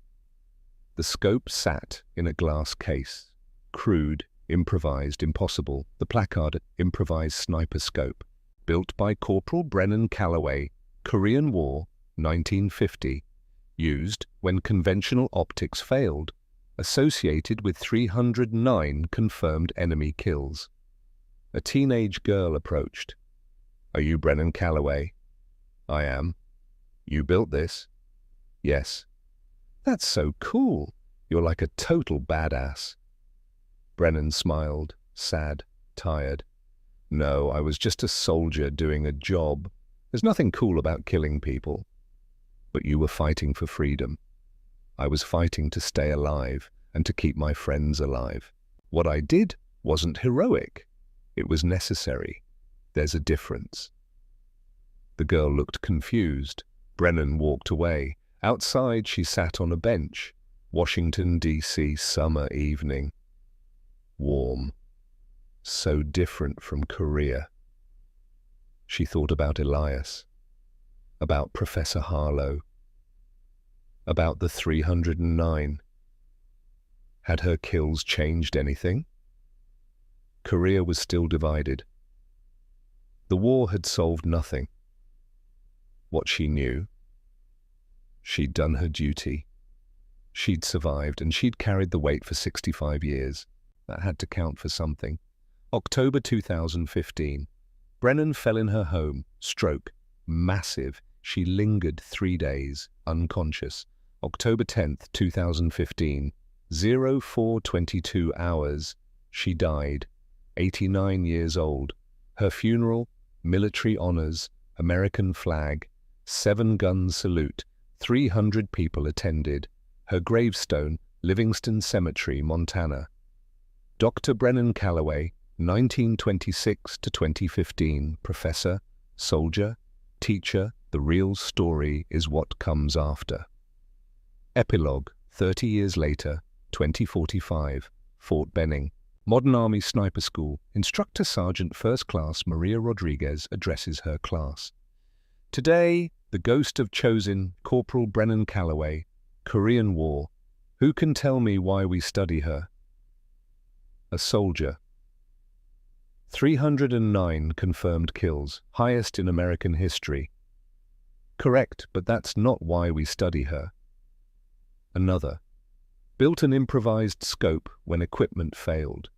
The scope sat in a glass case. Crude, improvised, impossible. The placard, improvised sniper scope. Built by Corporal Brennan Calloway, Korean War, 1950. Used when conventional optics failed. Associated with 309 confirmed enemy kills. A teenage girl approached. Are you Brennan Calloway? I am. You built this? Yes. That's so cool. You're like a total badass. Brennan smiled, sad, tired. No, I was just a soldier doing a job. There's nothing cool about killing people. But you were fighting for freedom. I was fighting to stay alive and to keep my friends alive. What I did wasn't heroic. It was necessary. There's a difference. The girl looked confused. Brennan walked away. Outside, she sat on a bench. Washington, D.C. summer evening. Warm. So different from Korea. She thought about Elias, about Professor Harlow, about the 309. Had her kills changed anything? Korea was still divided. The war had solved nothing. What she knew, she'd done her duty. She'd survived, and she'd carried the weight for 65 years. That had to count for something. October 2015. Brennan fell in her home. Stroke. Massive. She lingered 3 days, unconscious. October 10th, 2015. 04:22 hours. She died. 89 years old. Her funeral, military honors, American flag, 7-gun salute. 300 people attended. Her gravestone, Livingston Cemetery, Montana. Dr. Brennan Calloway, 1926 to 2015, professor, soldier, teacher. The real story is what comes after. Epilogue, 30 years later, 2045, Fort Benning. Modern Army Sniper School. Instructor Sergeant First Class Maria Rodriguez addresses her class. Today, the ghost of chosen Corporal Brennan Calloway, Korean War. Who can tell me why we study her? A soldier. 309 confirmed kills, highest in American history. Correct, but that's not why we study her. Another. Built an improvised scope when equipment failed.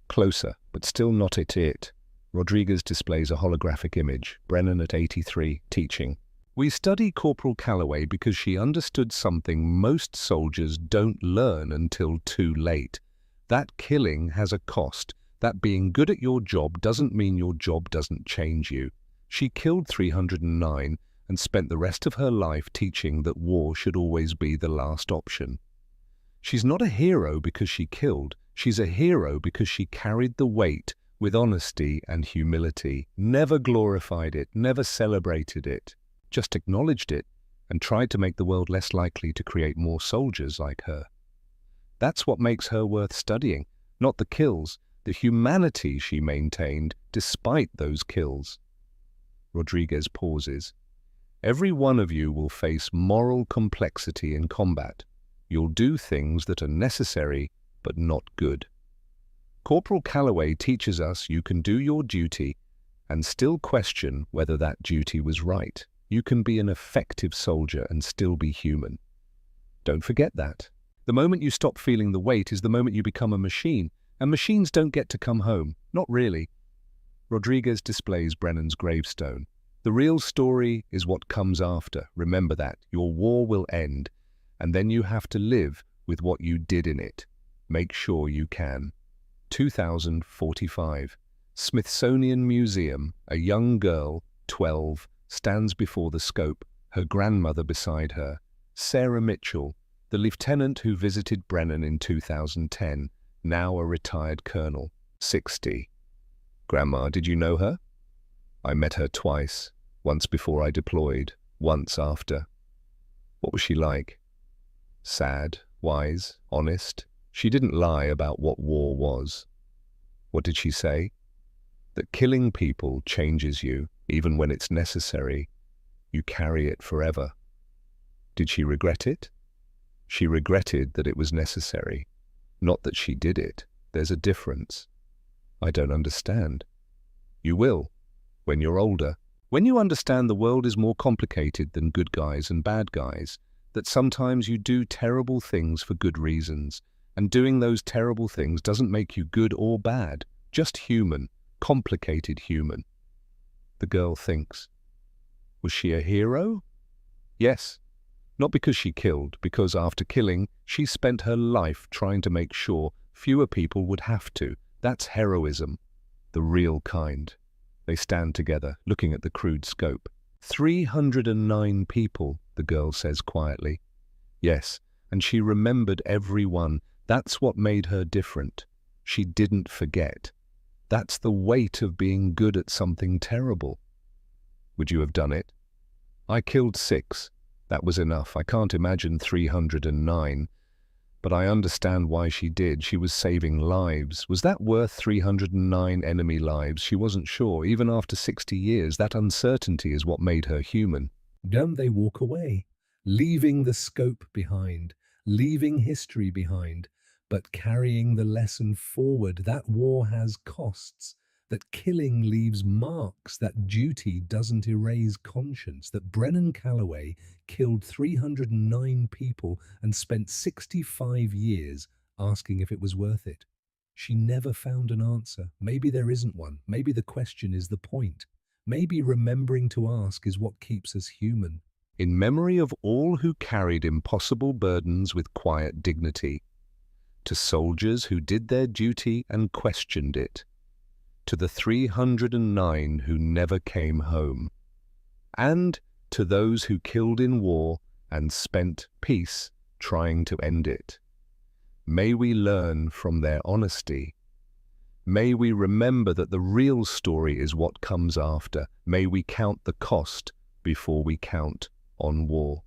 Closer, but still not it. Rodriguez displays a holographic image. Brennan at 83, teaching. We study Corporal Calloway because she understood something most soldiers don't learn until too late. That killing has a cost. That being good at your job doesn't mean your job doesn't change you. She killed 309 and spent the rest of her life teaching that war should always be the last option. She's not a hero because she killed. She's a hero because she carried the weight with honesty and humility, never glorified it, never celebrated it, just acknowledged it and tried to make the world less likely to create more soldiers like her. That's what makes her worth studying, not the kills, the humanity she maintained despite those kills. Rodriguez pauses. Every one of you will face moral complexity in combat. You'll do things that are necessary but not good. Corporal Calloway teaches us you can do your duty and still question whether that duty was right. You can be an effective soldier and still be human. Don't forget that. The moment you stop feeling the weight is the moment you become a machine, and machines don't get to come home. Not really. Rodriguez displays Brennan's gravestone. The real story is what comes after. Remember that. Your war will end, and then you have to live with what you did in it. Make sure you can. 2045. Smithsonian Museum. A young girl, 12, stands before the scope, her grandmother beside her. Sarah Mitchell, the lieutenant who visited Brennan in 2010, now a retired colonel, 60. Grandma, did you know her? I met her twice, once before I deployed, once after. What was she like? Sad, wise, honest. She didn't lie about what war was. What did she say? That killing people changes you, even when it's necessary. You carry it forever. Did she regret it? She regretted that it was necessary, not that she did it. There's a difference. I don't understand. You will, when you're older. When you understand the world is more complicated than good guys and bad guys, that sometimes you do terrible things for good reasons, and doing those terrible things doesn't make you good or bad, just human, complicated human. The girl thinks. Was she a hero? Yes. Not because she killed, because after killing, she spent her life trying to make sure fewer people would have to. That's heroism, the real kind. They stand together, looking at the crude scope. 309 people, the girl says quietly. Yes, and she remembered every one. That's what made her different. She didn't forget. That's the weight of being good at something terrible. Would you have done it? I killed 6. That was enough. I can't imagine 309. But I understand why she did. She was saving lives. Was that worth 309 enemy lives? She wasn't sure. Even after 60 years, that uncertainty is what made her human. Don't they walk away, leaving the scope behind, leaving history behind, but carrying the lesson forward that war has costs, that killing leaves marks, that duty doesn't erase conscience, that Brennan Calloway killed 309 people and spent 65 years asking if it was worth it. She never found an answer. Maybe there isn't one. Maybe the question is the point. Maybe remembering to ask is what keeps us human. In memory of all who carried impossible burdens with quiet dignity, to soldiers who did their duty and questioned it, to the 309 who never came home, and to those who killed in war and spent peace trying to end it. May we learn from their honesty. May we remember that the real story is what comes after. May we count the cost before we count on war.